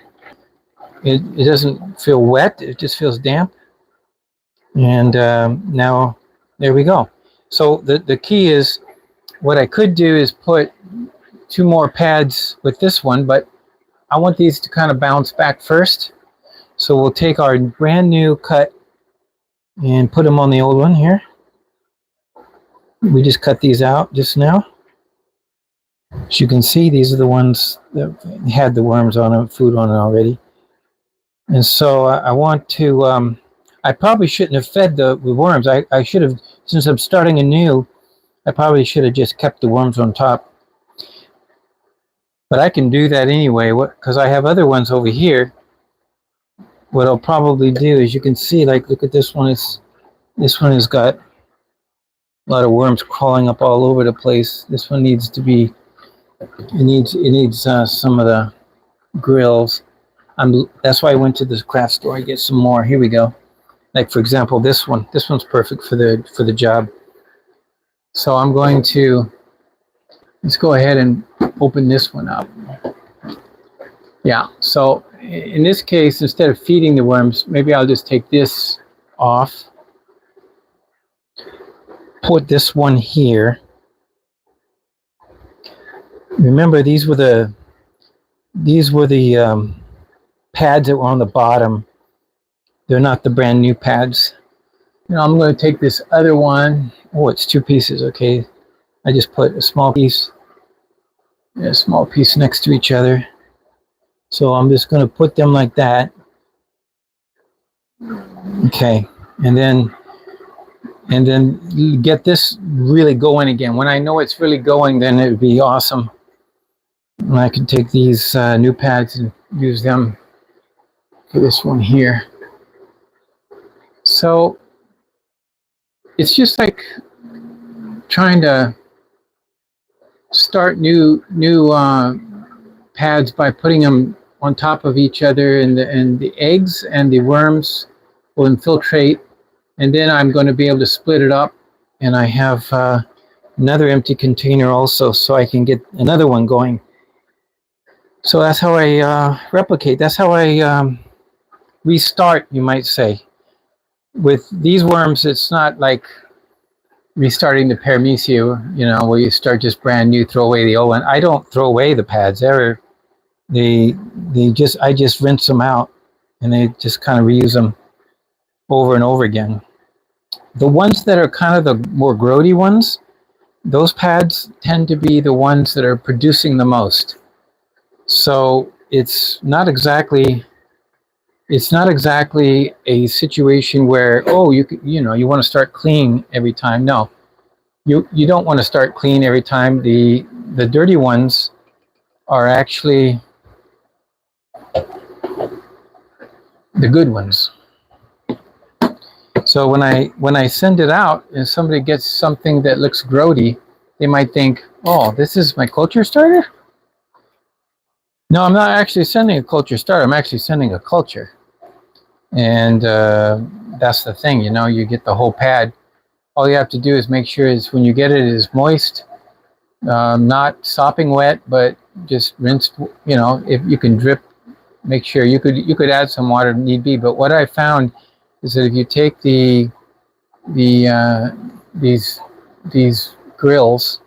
It doesn't feel wet, it just feels damp. And now, there we go. So the key is, what I could do is put 2 more pads with this one, but I want these to kind of bounce back first. So we'll take our brand new cut and put them on the old one here. We just cut these out just now. As you can see, these are the ones that had the worms on them, food on it already. And so I want to, I probably shouldn't have fed the worms. I should have, since I'm starting anew, I probably should have just kept the worms on top. But I can do that anyway, because I have other ones over here. What I'll probably do is, you can see, like, look at this one. This one has got a lot of worms crawling up all over the place. This one needs to be, it needs some of the grills. That's why I went to this craft store to get some more. Here we go. Like, for example, this one. This one's perfect for the job. So I'm going to, let's go ahead and open this one up. Yeah, so in this case, instead of feeding the worms, maybe I'll just take this off. Put this one here. Remember, these were the pads that were on the bottom. They're not the brand new pads. Now I'm going to take this other one. Oh, it's 2 pieces. Okay, I just put a small piece next to each other. So I'm just going to put them like that. Okay, and then get this really going again. When I know it's really going, then it would be awesome. And I can take these new pads and use them for this one here. So it's just like trying to start new pads by putting them on top of each other, and the eggs and the worms will infiltrate, and then I'm going to be able to split it up, and I have another empty container also, so I can get another one going. So that's how I replicate. That's how I restart, you might say. With these worms, it's not like restarting the paramecia, you know, where you start just brand new, throw away the old one. I don't throw away the pads. I just rinse them out, and they just kind of reuse them over and over again. The ones that are kind of the more grody ones, those pads tend to be the ones that are producing the most. So it's not exactly a situation where, oh, you want to start clean every time. No, you don't want to start clean every time. The dirty ones are actually the good ones. So when I send it out and somebody gets something that looks grody, they might think, oh, this is my culture starter? No, I'm not actually sending a culture starter. I'm actually sending a culture. And that's the thing, you get the whole pad. All you have to do is make sure is when you get it is moist, not sopping wet, but just rinsed. If you can drip, make sure you could add some water if need be. But what I found is that if you take these grills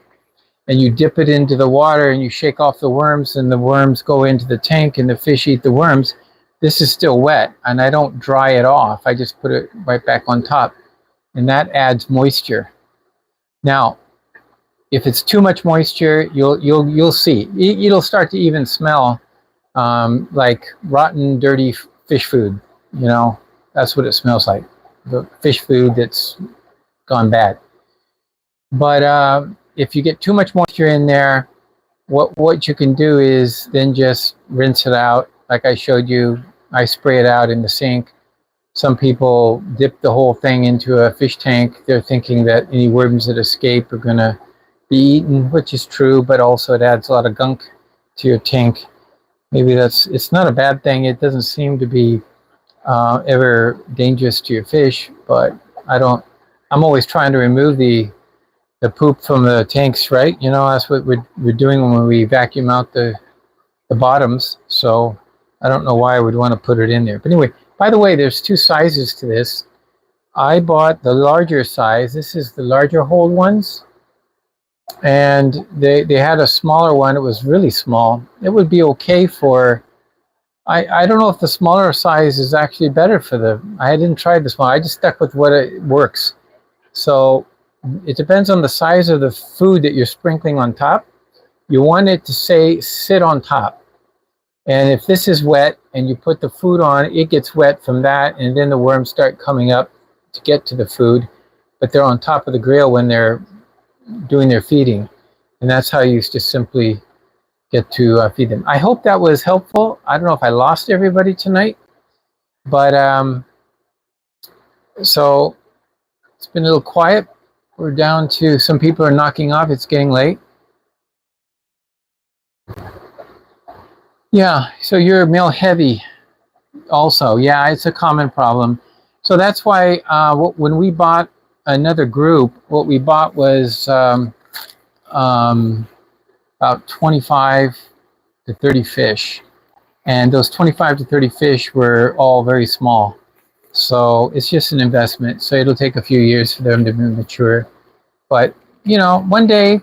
and you dip it into the water and you shake off the worms and the worms go into the tank and the fish eat the worms, this is still wet and I don't dry it off. I just put it right back on top, and that adds moisture. Now, if it's too much moisture, you'll see. It'll start to even smell like rotten, dirty fish food. You know, that's what it smells like. The fish food that's gone bad. But if you get too much moisture in there, what you can do is then just rinse it out. Like I showed you, I spray it out in the sink. Some people dip the whole thing into a fish tank. They're thinking that any worms that escape are going to be eaten, which is true, but also it adds a lot of gunk to your tank. Maybe it's not a bad thing. It doesn't seem to be ever dangerous to your fish, but I'm always trying to remove the poop from the tanks, right? You know, that's what we're doing when we vacuum out the bottoms. So I don't know why I would want to put it in there. But anyway, by the way, there's two sizes to this. I bought the larger size. This is the larger hold ones. And they had a smaller one. It was really small. It would be okay for, I don't know if the smaller size is actually better for I didn't try the small. I just stuck with what it works. So it depends on the size of the food that you're sprinkling on top. You want it to sit on top. And if this is wet and you put the food on, it gets wet from that, and then the worms start coming up to get to the food. But they're on top of the grill when they're doing their feeding. And that's how you just simply get to feed them. I hope that was helpful. I don't know if I lost everybody tonight, but so it's been a little quiet. We're down to, some people are knocking off. It's getting late. Yeah, so you're male heavy also. Yeah, it's a common problem. So that's why when we bought another group, what we bought was about 25 to 30 fish. And those 25 to 30 fish were all very small. So it's just an investment. So it'll take a few years for them to be mature. But, you know, one day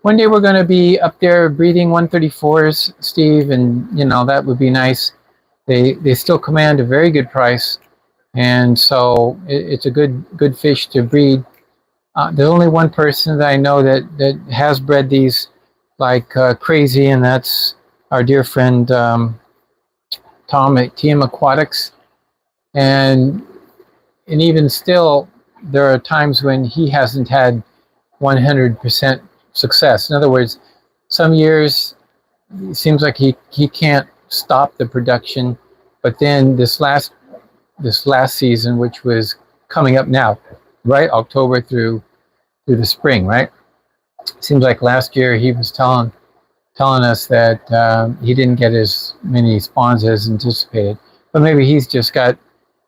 we're going to be up there breeding 134s, Steve, and, you know, that would be nice. They still command a very good price. And so it's a good fish to breed. There's only one person that I know that has bred these like crazy, and that's our dear friend Tom at TM Aquatics. And even still, there are times when he hasn't had 100% success. In other words, some years it seems like he can't stop the production, but then this last season, which was coming up now, right, October through the spring, right? Seems like last year he was telling us that he didn't get as many spawns as anticipated, but maybe he's just got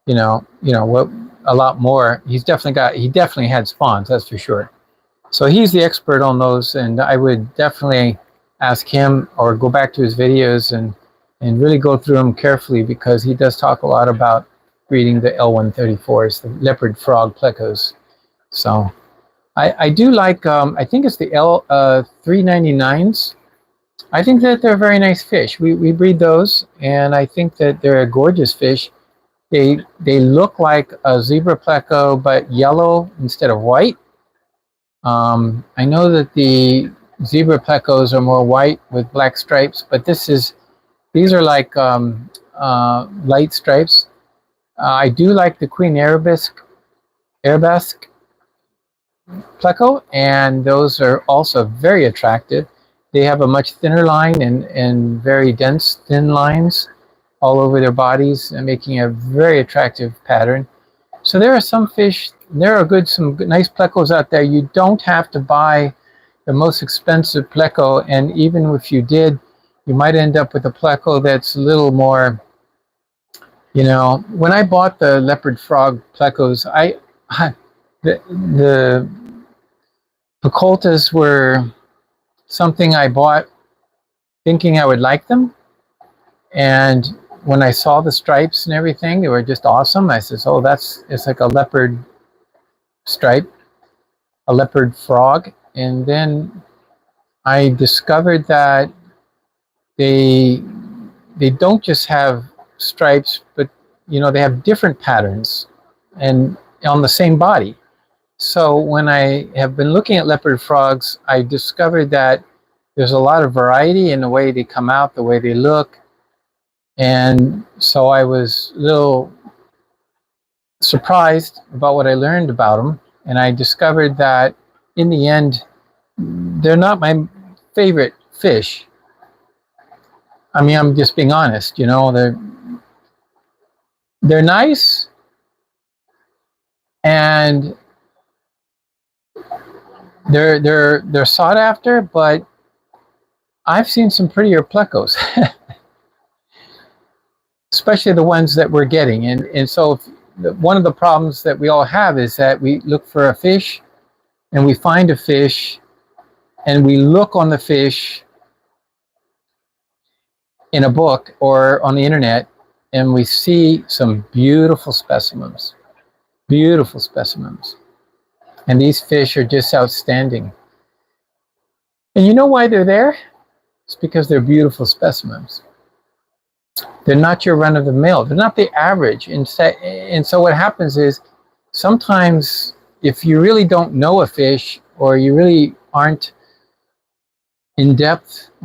what a lot more. He definitely had spawns, that's for sure. So he's the expert on those, and I would definitely ask him or go back to his videos and really go through them carefully, because he does talk a lot about breeding the L134s, the leopard frog plecos. So I do like, I think it's the L399s. I think that they're very nice fish. We breed those, and I think that they're a gorgeous fish. They look like a zebra pleco, but yellow instead of white. I know that the zebra plecos are more white with black stripes, but these are like light stripes. I do like the Queen Arabesque pleco, and those are also very attractive. They have a much thinner line and very dense thin lines all over their bodies, and making a very attractive pattern. So there are some fish, there are some nice plecos out there. You don't have to buy the most expensive pleco, and even if you did, you might end up with a pleco that's a little more, when I bought the leopard frog plecos, the Picoltas were something I bought thinking I would like them, and when I saw the stripes and everything, they were just awesome. I said, oh, it's like a leopard stripe, a leopard frog. And then I discovered that they don't just have stripes, but they have different patterns and on the same body. So when I have been looking at leopard frogs, I discovered that there's a lot of variety in the way they come out, the way they look. And so I was a little surprised about what I learned about them. And I discovered that in the end, they're not my favorite fish. I mean, I'm just being honest, they're nice and they're sought after, but I've seen some prettier plecos, especially the ones that we're getting. And so one of the problems that we all have is that we look for a fish and we find a fish and we look on the fish in a book or on the internet and we see some beautiful specimens. Beautiful specimens. And these fish are just outstanding. And you know why they're there? It's because they're beautiful specimens. They're not your run-of-the-mill. They're not the average. And so what happens is sometimes if you really don't know a fish or you really aren't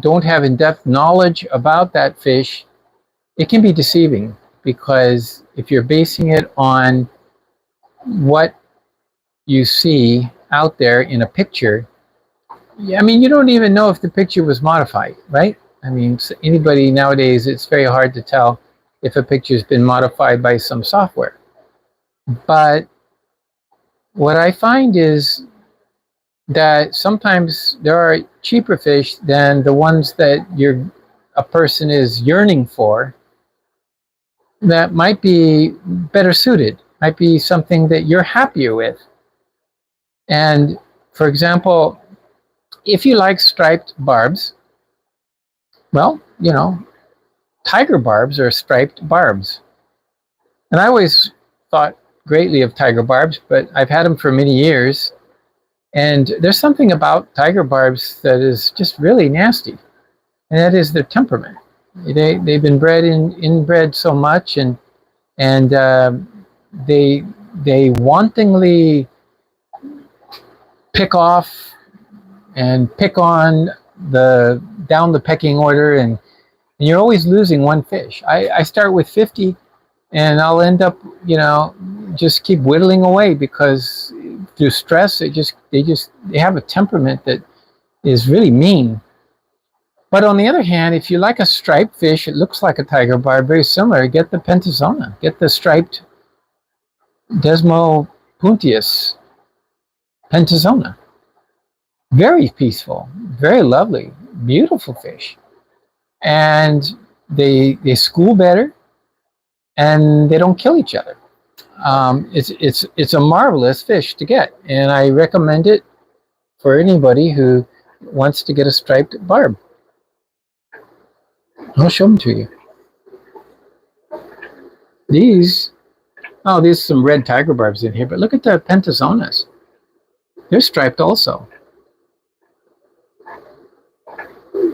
don't have in-depth knowledge about that fish, it can be deceiving because if you're basing it on what you see out there in a picture, I mean, you don't even know if the picture was modified, right? I mean, anybody nowadays, it's very hard to tell if a picture's been modified by some software. But what I find is that sometimes there are cheaper fish than the ones that a person is yearning for that might be better suited, might be something that you're happier with. And for example, if you like striped barbs, well, tiger barbs are striped barbs. And I always thought greatly of tiger barbs, but I've had them for many years. And there's something about tiger barbs that is just really nasty. And that is their temperament. They've been inbred so much, and they wantingly pick off and pick on down the pecking order, and you're always losing one fish. I start with 50 and I'll end up, just keep whittling away because through stress, they have a temperament that is really mean. But on the other hand, if you like a striped fish, it looks like a tiger barb, very similar, get the pentazona, get the striped Desmopuntius pentazona. Very peaceful, very lovely, beautiful fish. And they school better and they don't kill each other. It's a marvelous fish to get, and I recommend it for anybody who wants to get a striped barb. I'll show them to you. There's some red tiger barbs in here, but look at the pentazonas. They're striped also.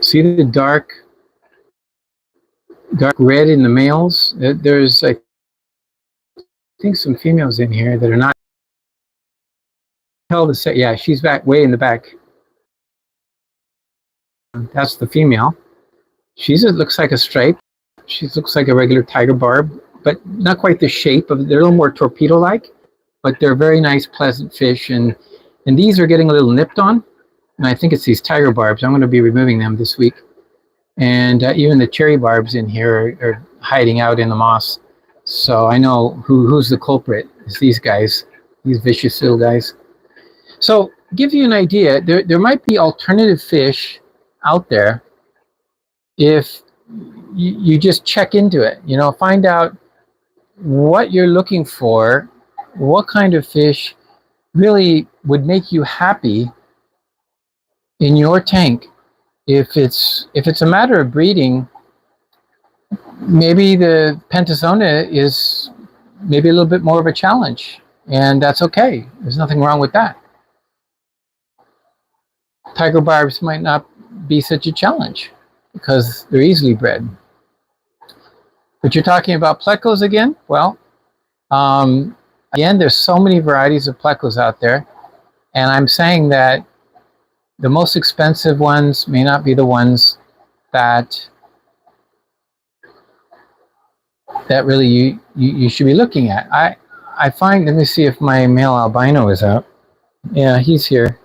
See the dark red in the males? There's, I think, some females in here that are not. Hell to say, yeah, she's back way in the back. That's the female. Looks like a stripe. She looks like a regular tiger barb, but not quite the shape of. They're a little more torpedo-like, but they're very nice, pleasant fish. And these are getting a little nipped on, and I think it's these tiger barbs. I'm going to be removing them this week. And even the cherry barbs in here are hiding out in the moss. So I know who's the culprit. It's these guys, these vicious little guys. So give you an idea, there might be alternative fish out there if you just check into it. Find out what you're looking for, what kind of fish really would make you happy in your tank. If it's a matter of breeding, maybe the pentazona is maybe a little bit more of a challenge, and that's okay. There's nothing wrong with that. Tiger barbs might not be such a challenge because they're easily bred. But you're talking about plecos again? Well, again, there's so many varieties of plecos out there, and I'm saying that the most expensive ones may not be the ones that really you should be looking at. I find, let me see if my male albino is out. Yeah, he's here.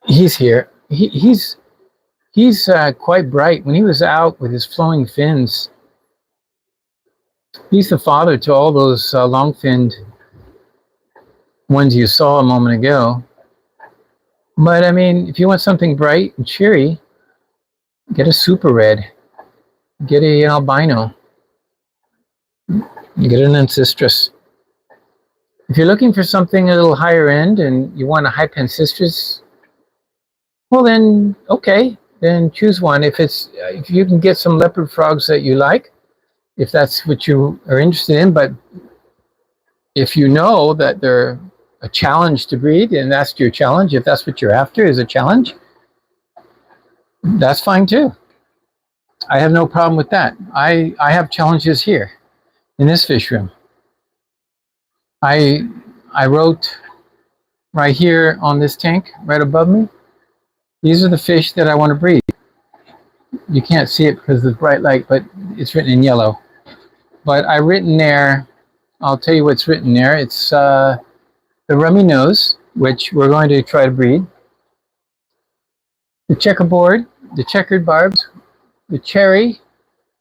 He's here. He's quite bright. When he was out with his flowing fins, he's the father to all those long-finned ones you saw a moment ago. But I mean, if you want something bright and cheery, get a super red. Get an albino. Get an ancestress. If you're looking for something a little higher end and you want a high pancystrus, well then, okay, then choose one. If you can get some leopard frogs that you like, if that's what you are interested in, but if you know that they're a challenge to breed, and that's your challenge, if that's what you're after is a challenge, that's fine too. I have no problem with that. I have challenges here in this fish room. I wrote right here on this tank, right above me, these are the fish that I want to breed. You can't see it because of the bright light, but it's written in yellow. But I've written there, I'll tell you what's written there. It's the rummy nose, which we're going to try to breed. The checkerboard, the checkered barbs, the cherry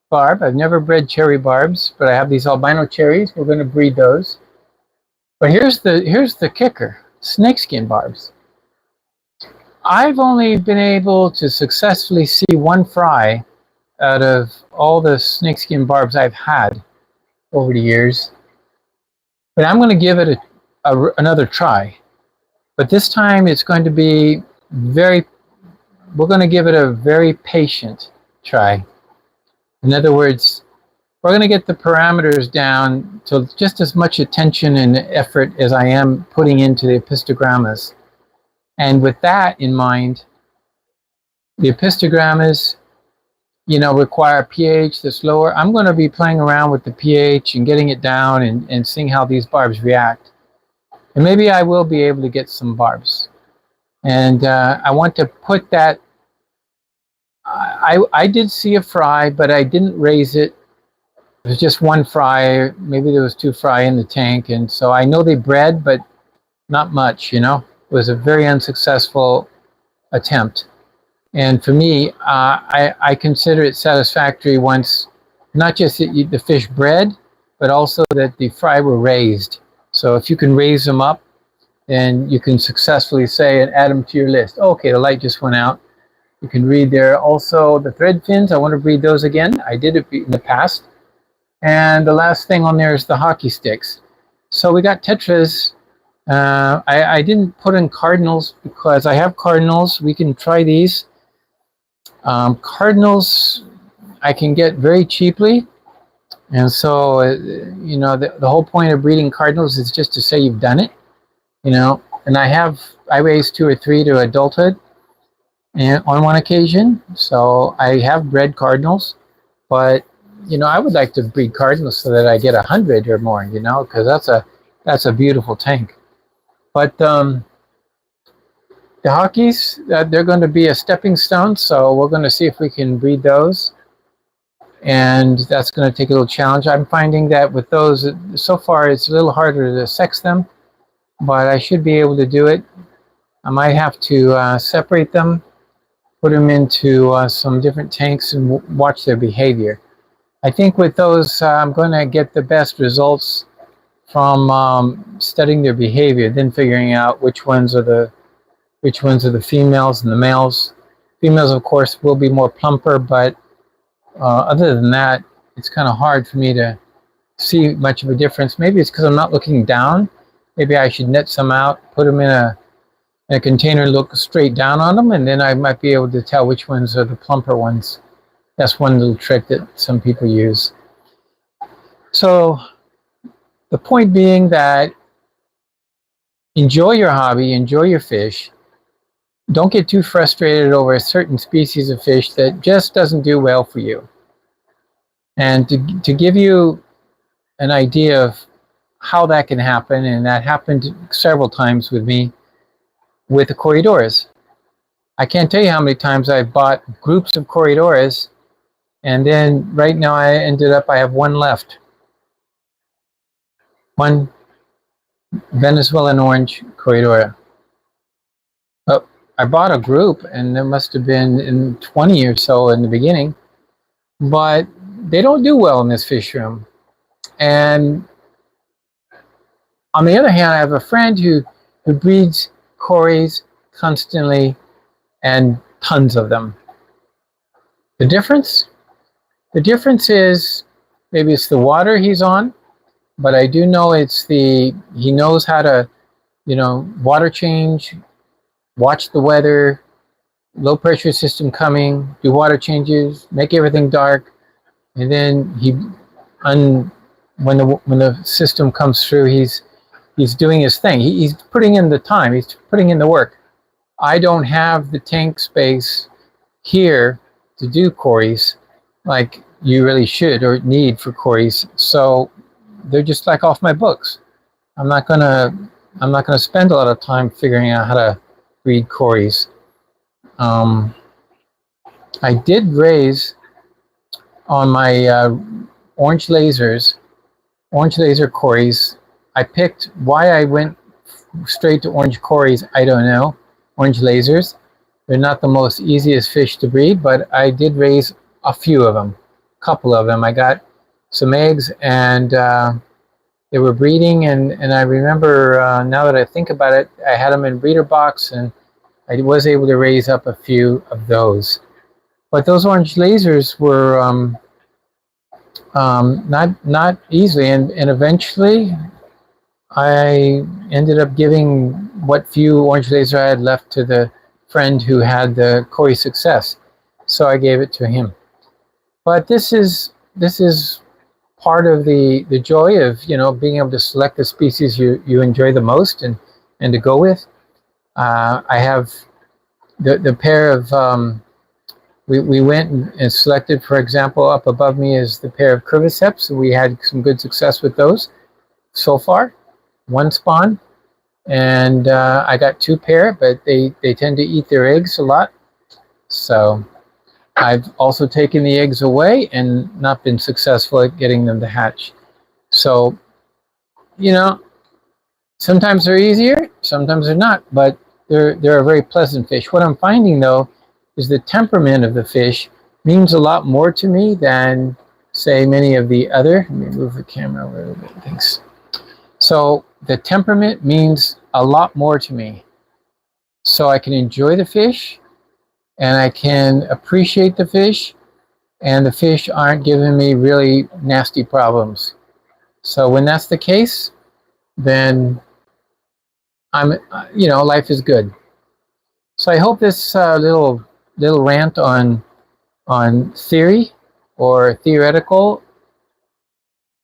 barb. I've never bred cherry barbs, but I have these albino cherries. We're going to breed those. But here's the kicker, snakeskin barbs. I've only been able to successfully see one fry out of all the snakeskin barbs I've had over the years. But I'm going to give it another try. But this time it's going to be we're going to give it a very patient try. In other words, we're going to get the parameters down to just as much attention and effort as I am putting into the apistogrammas. And with that in mind, the apistogrammas, require a pH that's lower. I'm going to be playing around with the pH and getting it down and seeing how these barbs react. And maybe I will be able to get some barbs. And I want to put that, I did see a fry, but I didn't raise it. It was just one fry. Maybe there was 2 fry in the tank. And so I know they bred, but not much, It was a very unsuccessful attempt. And for me, I consider it satisfactory once, not just that the fish bred, but also that the fry were raised. So if you can raise them up, then you can successfully say and add them to your list. Okay, the light just went out. You can read there. Also, the thread fins, I want to breed those again. I did it in the past. And the last thing on there is the hockey sticks. So we got tetras. I didn't put in cardinals because I have cardinals. We can try these. Cardinals I can get very cheaply. And so, the whole point of breeding cardinals is just to say you've done it. And I raised 2 or 3 to adulthood and on one occasion. So I have bred cardinals. But, I would like to breed cardinals so that I get 100 or more, because that's a beautiful tank. But the hockeys, they're going to be a stepping stone, so we're going to see if we can breed those. And that's going to take a little challenge. I'm finding that with those, so far it's a little harder to sex them, but I should be able to do it. I might have to separate them, put them into some different tanks and watch their behavior. I think with those, I'm going to get the best results from studying their behavior, then figuring out which ones are the females and the males. Females, of course, will be more plumper, but other than that, it's kind of hard for me to see much of a difference. Maybe it's because I'm not looking down. Maybe I should net some out, put them in a container, look straight down on them, and then I might be able to tell which ones are the plumper ones. That's one little trick that some people use. So the point being that enjoy your hobby, enjoy your fish. Don't get too frustrated over a certain species of fish that just doesn't do well for you. And to give you an idea of how that can happen, and that happened several times with me with the Corridoras. I can't tell you how many times I bought groups of Corridoras, and then right now I have one left. One Venezuelan orange Corridora. Oh, I bought a group, and there must have been in 20 or so in the beginning, but they don't do well in this fish room. And on the other hand, I have a friend who breeds Corys constantly and tons of them. The difference? The difference is maybe it's the water he's on, but I do know he knows how to, water change, watch the weather, low pressure system coming, do water changes, make everything dark, and then when the system comes through, he's doing his thing. He's putting in the time. He's putting in the work. I don't have the tank space here to do Corys like you really should or need for Corys. So they're just like off my books. I'm not gonna spend a lot of time figuring out how to breed Corys. I did raise on my orange laser Corys. I picked why I went straight to orange Corys. I don't know. Orange lasers. They're not the most easiest fish to breed, but I did raise a few of them, a couple of them. I got some eggs, and they were breeding, and I remember, now that I think about it, I had them in breeder box, and I was able to raise up a few of those. But those orange lasers were not easily, and eventually I ended up giving what few orange laser I had left to the friend who had the Cory success. So I gave it to him. But this is part of the joy of being able to select the species you enjoy the most and to go with. I have the pair of we went and selected, for example, up above me is the pair of Curviceps. We had some good success with those so far. One spawn, and I got two pair, but they tend to eat their eggs a lot. So I've also taken the eggs away and not been successful at getting them to hatch. So, sometimes they're easier, sometimes they're not, but they're a very pleasant fish. What I'm finding, though, is the temperament of the fish means a lot more to me than, say, many of the other. Let me move the camera a little bit. Thanks. So the temperament means a lot more to me. So I can enjoy the fish, and I can appreciate the fish, and the fish aren't giving me really nasty problems. So when that's the case, then life is good. So I hope this little rant on theory or theoretical,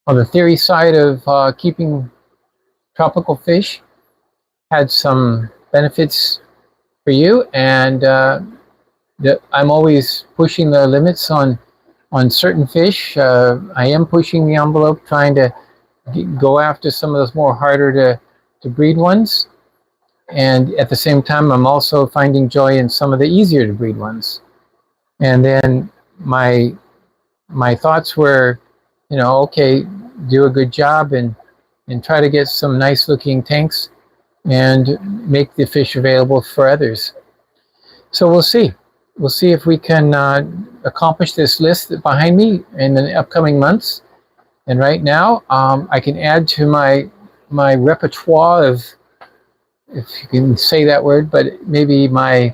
on the theory side of keeping tropical fish had some benefits for you, and I'm always pushing the limits on certain fish. I am pushing the envelope, trying to go after some of those more harder to breed ones, and at the same time I'm also finding joy in some of the easier to breed ones. And then my thoughts were, okay, do a good job and try to get some nice looking tanks and make the fish available for others. So we'll see if we can accomplish this list behind me in the upcoming months. And right now I can add to my repertoire of, if you can say that word, but maybe my,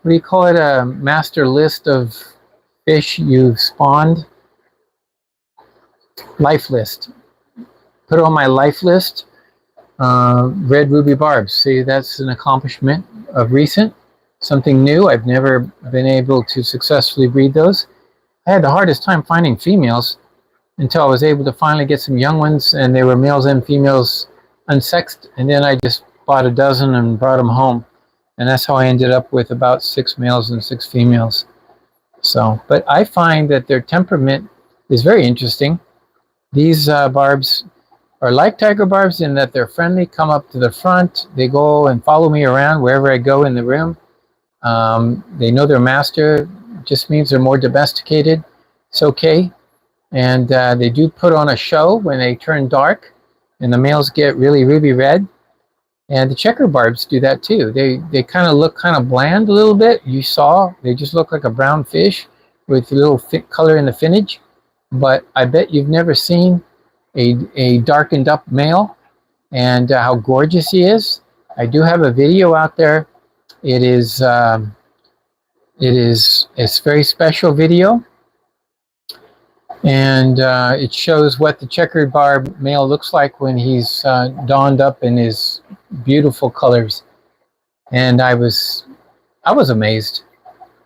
what do you call it, a master list of fish you've spawned? Life list. Put it on my life list. Red ruby barbs. See, that's an accomplishment of recent. Something new. I've never been able to successfully breed those. I had the hardest time finding females until I was able to finally get some young ones, and they were males and females unsexed, and then I just bought a dozen and brought them home. And that's how I ended up with about 6 males and 6 females. So, but I find that their temperament is very interesting. These barbs are like tiger barbs in that they're friendly, come up to the front, they go and follow me around wherever I go in the room. They know their master, just means they're more domesticated. It's okay. And they do put on a show when they turn dark, and the males get really ruby red. And the checker barbs do that too. They kind of look kind of bland a little bit. You saw, they just look like a brown fish with a little thick color in the finnage. But I bet you've never seen a darkened up male, and how gorgeous he is. I do have a video out there. It's a very special video, and it shows what the checkered barb male looks like when he's donned up in his beautiful colors. And I was amazed.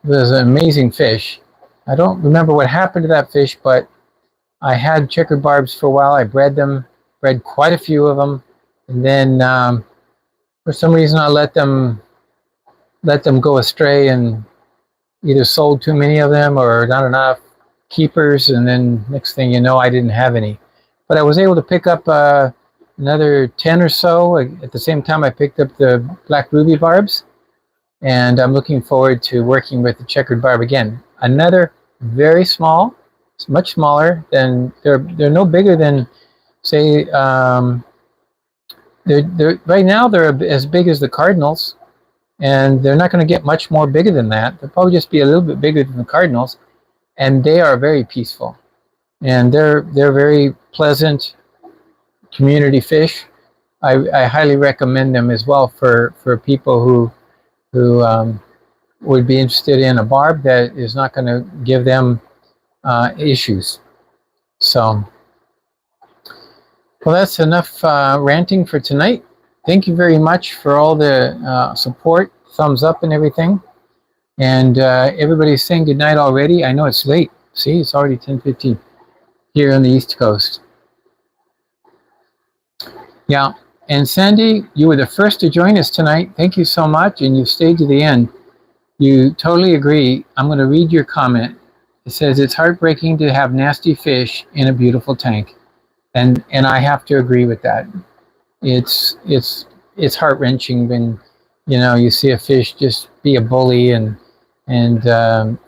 It was an amazing fish. I don't remember what happened to that fish, but I had checkered barbs for a while. I bred quite a few of them, and then for some reason I let them go astray and either sold too many of them or not enough keepers, and then next thing you know, I didn't have any. But I was able to pick up another 10 or so. At the same time, I picked up the black ruby barbs, and I'm looking forward to working with the checkered barb again. Another very small. It's much smaller than they're no bigger than, say, they're right now they're as big as the cardinals, and they're not going to get much more bigger than that. They'll probably just be a little bit bigger than the cardinals, and they are very peaceful, and they're very pleasant community fish. I highly recommend them as well for people who would be interested in a barb that is not going to give them issues. So, well, that's enough ranting for tonight. Thank you very much for all the support, thumbs up and everything. And everybody's saying good night already. I know it's late. See, it's already 10:15 here on the East Coast. Yeah, and Sandy, you were the first to join us tonight. Thank you so much, and you've stayed to the end. You totally agree. I'm going to read your comment. It says, it's heartbreaking to have nasty fish in a beautiful tank. And I have to agree with that. It's heart-wrenching when, you know, you see a fish just be a bully and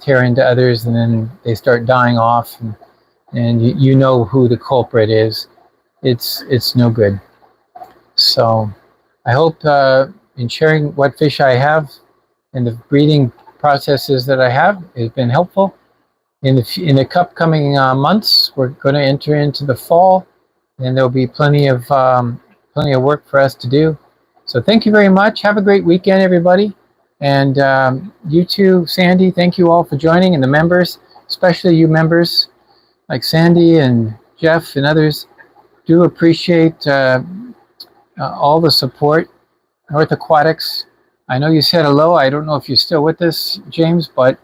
tear into others, and then they start dying off, and you know who the culprit is. It's no good. So I hope in sharing what fish I have and the breeding processes that I have has been helpful. In the upcoming months, we're going to enter into the fall, and there'll be plenty of work for us to do. So thank you very much. Have a great weekend, everybody. And you too, Sandy, thank you all for joining, and the members, especially you members like Sandy and Jeff and others. Do appreciate all the support. North Aquatics, I know you said hello. I don't know if you're still with us, James, but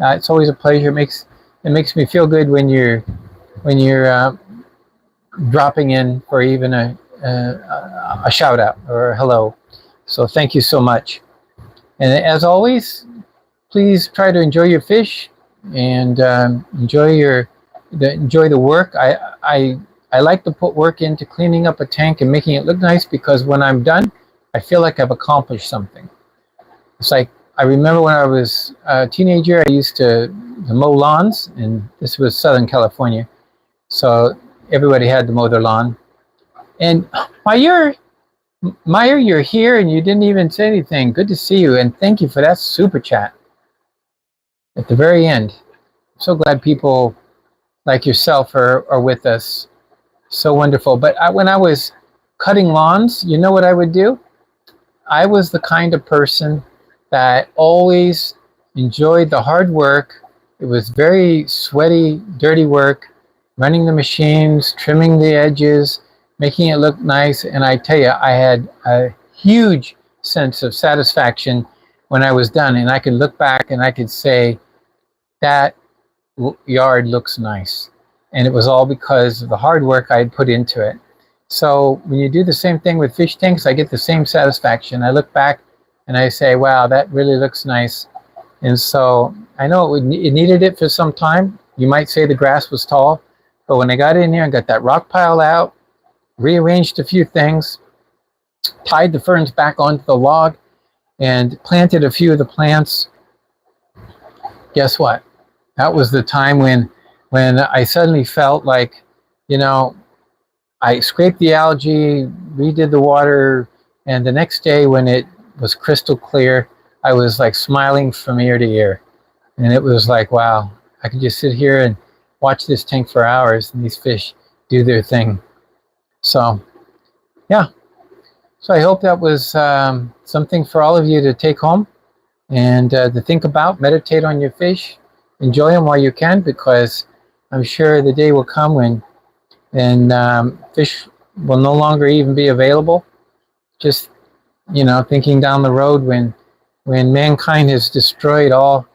it's always a pleasure. It makes me feel good when you're dropping in for even a shout out or a hello. So thank you so much. And as always, please try to enjoy your fish and enjoy the work. I like to put work into cleaning up a tank and making it look nice, because when I'm done, I feel like I've accomplished something. It's like, I remember when I was a teenager, I used to mow lawns, and this was Southern California, so everybody had to mow their lawn. And Meyer, you're here and you didn't even say anything. Good to see you, and thank you for that super chat at the very end. I'm so glad people like yourself are with us. So wonderful. But when I was cutting lawns, you know what I would do? I was the kind of person that always enjoyed the hard work. It was very sweaty, dirty work, running the machines, trimming the edges, making it look nice. And I tell you, I had a huge sense of satisfaction when I was done. And I could look back and I could say, that yard looks nice. And it was all because of the hard work I had put into it. So when you do the same thing with fish tanks, I get the same satisfaction. I look back and I say, wow, that really looks nice. And so I know it needed it for some time. You might say the grass was tall, but when I got in here and got that rock pile out, rearranged a few things, tied the ferns back onto the log, and planted a few of the plants, guess what? That was the time when I suddenly felt like, you know, I scraped the algae, redid the water, and the next day when it was crystal clear, I was like smiling from ear to ear. And it was like, wow, I could just sit here and watch this tank for hours and these fish do their thing. So, yeah. So I hope that was something for all of you to take home and to think about, meditate on your fish, enjoy them while you can, because I'm sure the day will come when fish will no longer even be available. Just, you know, thinking down the road when mankind has destroyed all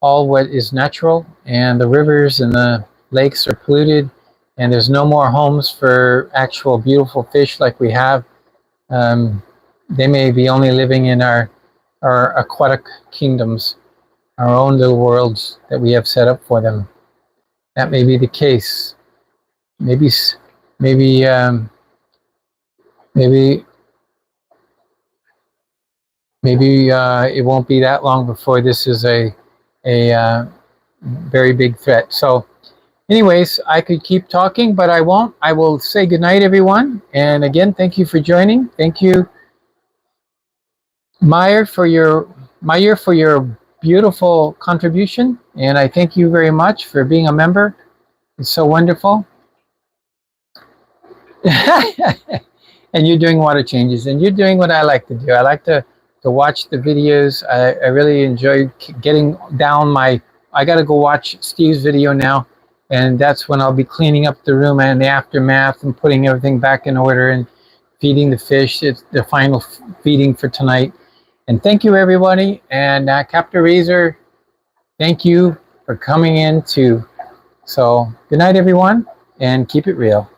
what is natural, and the rivers and the lakes are polluted, and there's no more homes for actual beautiful fish like we have. They may be only living in our aquatic kingdoms, our own little worlds that we have set up for them. That may be the case. Maybe it won't be that long before this is a very big threat. So anyways, I could keep talking, but I won't. I will say goodnight, everyone. And again, thank you for joining. Thank you, Meyer, for your beautiful contribution. And I thank you very much for being a member. It's so wonderful. And you're doing water changes, and you're doing what I like to do. I like to watch the videos. I really enjoy getting down I got to go watch Steve's video now, and that's when I'll be cleaning up the room and the aftermath and putting everything back in order and feeding the fish. It's the final feeding for tonight. And thank you, everybody. And Captain Razor, thank you for coming in too. So good night, everyone, and keep it real.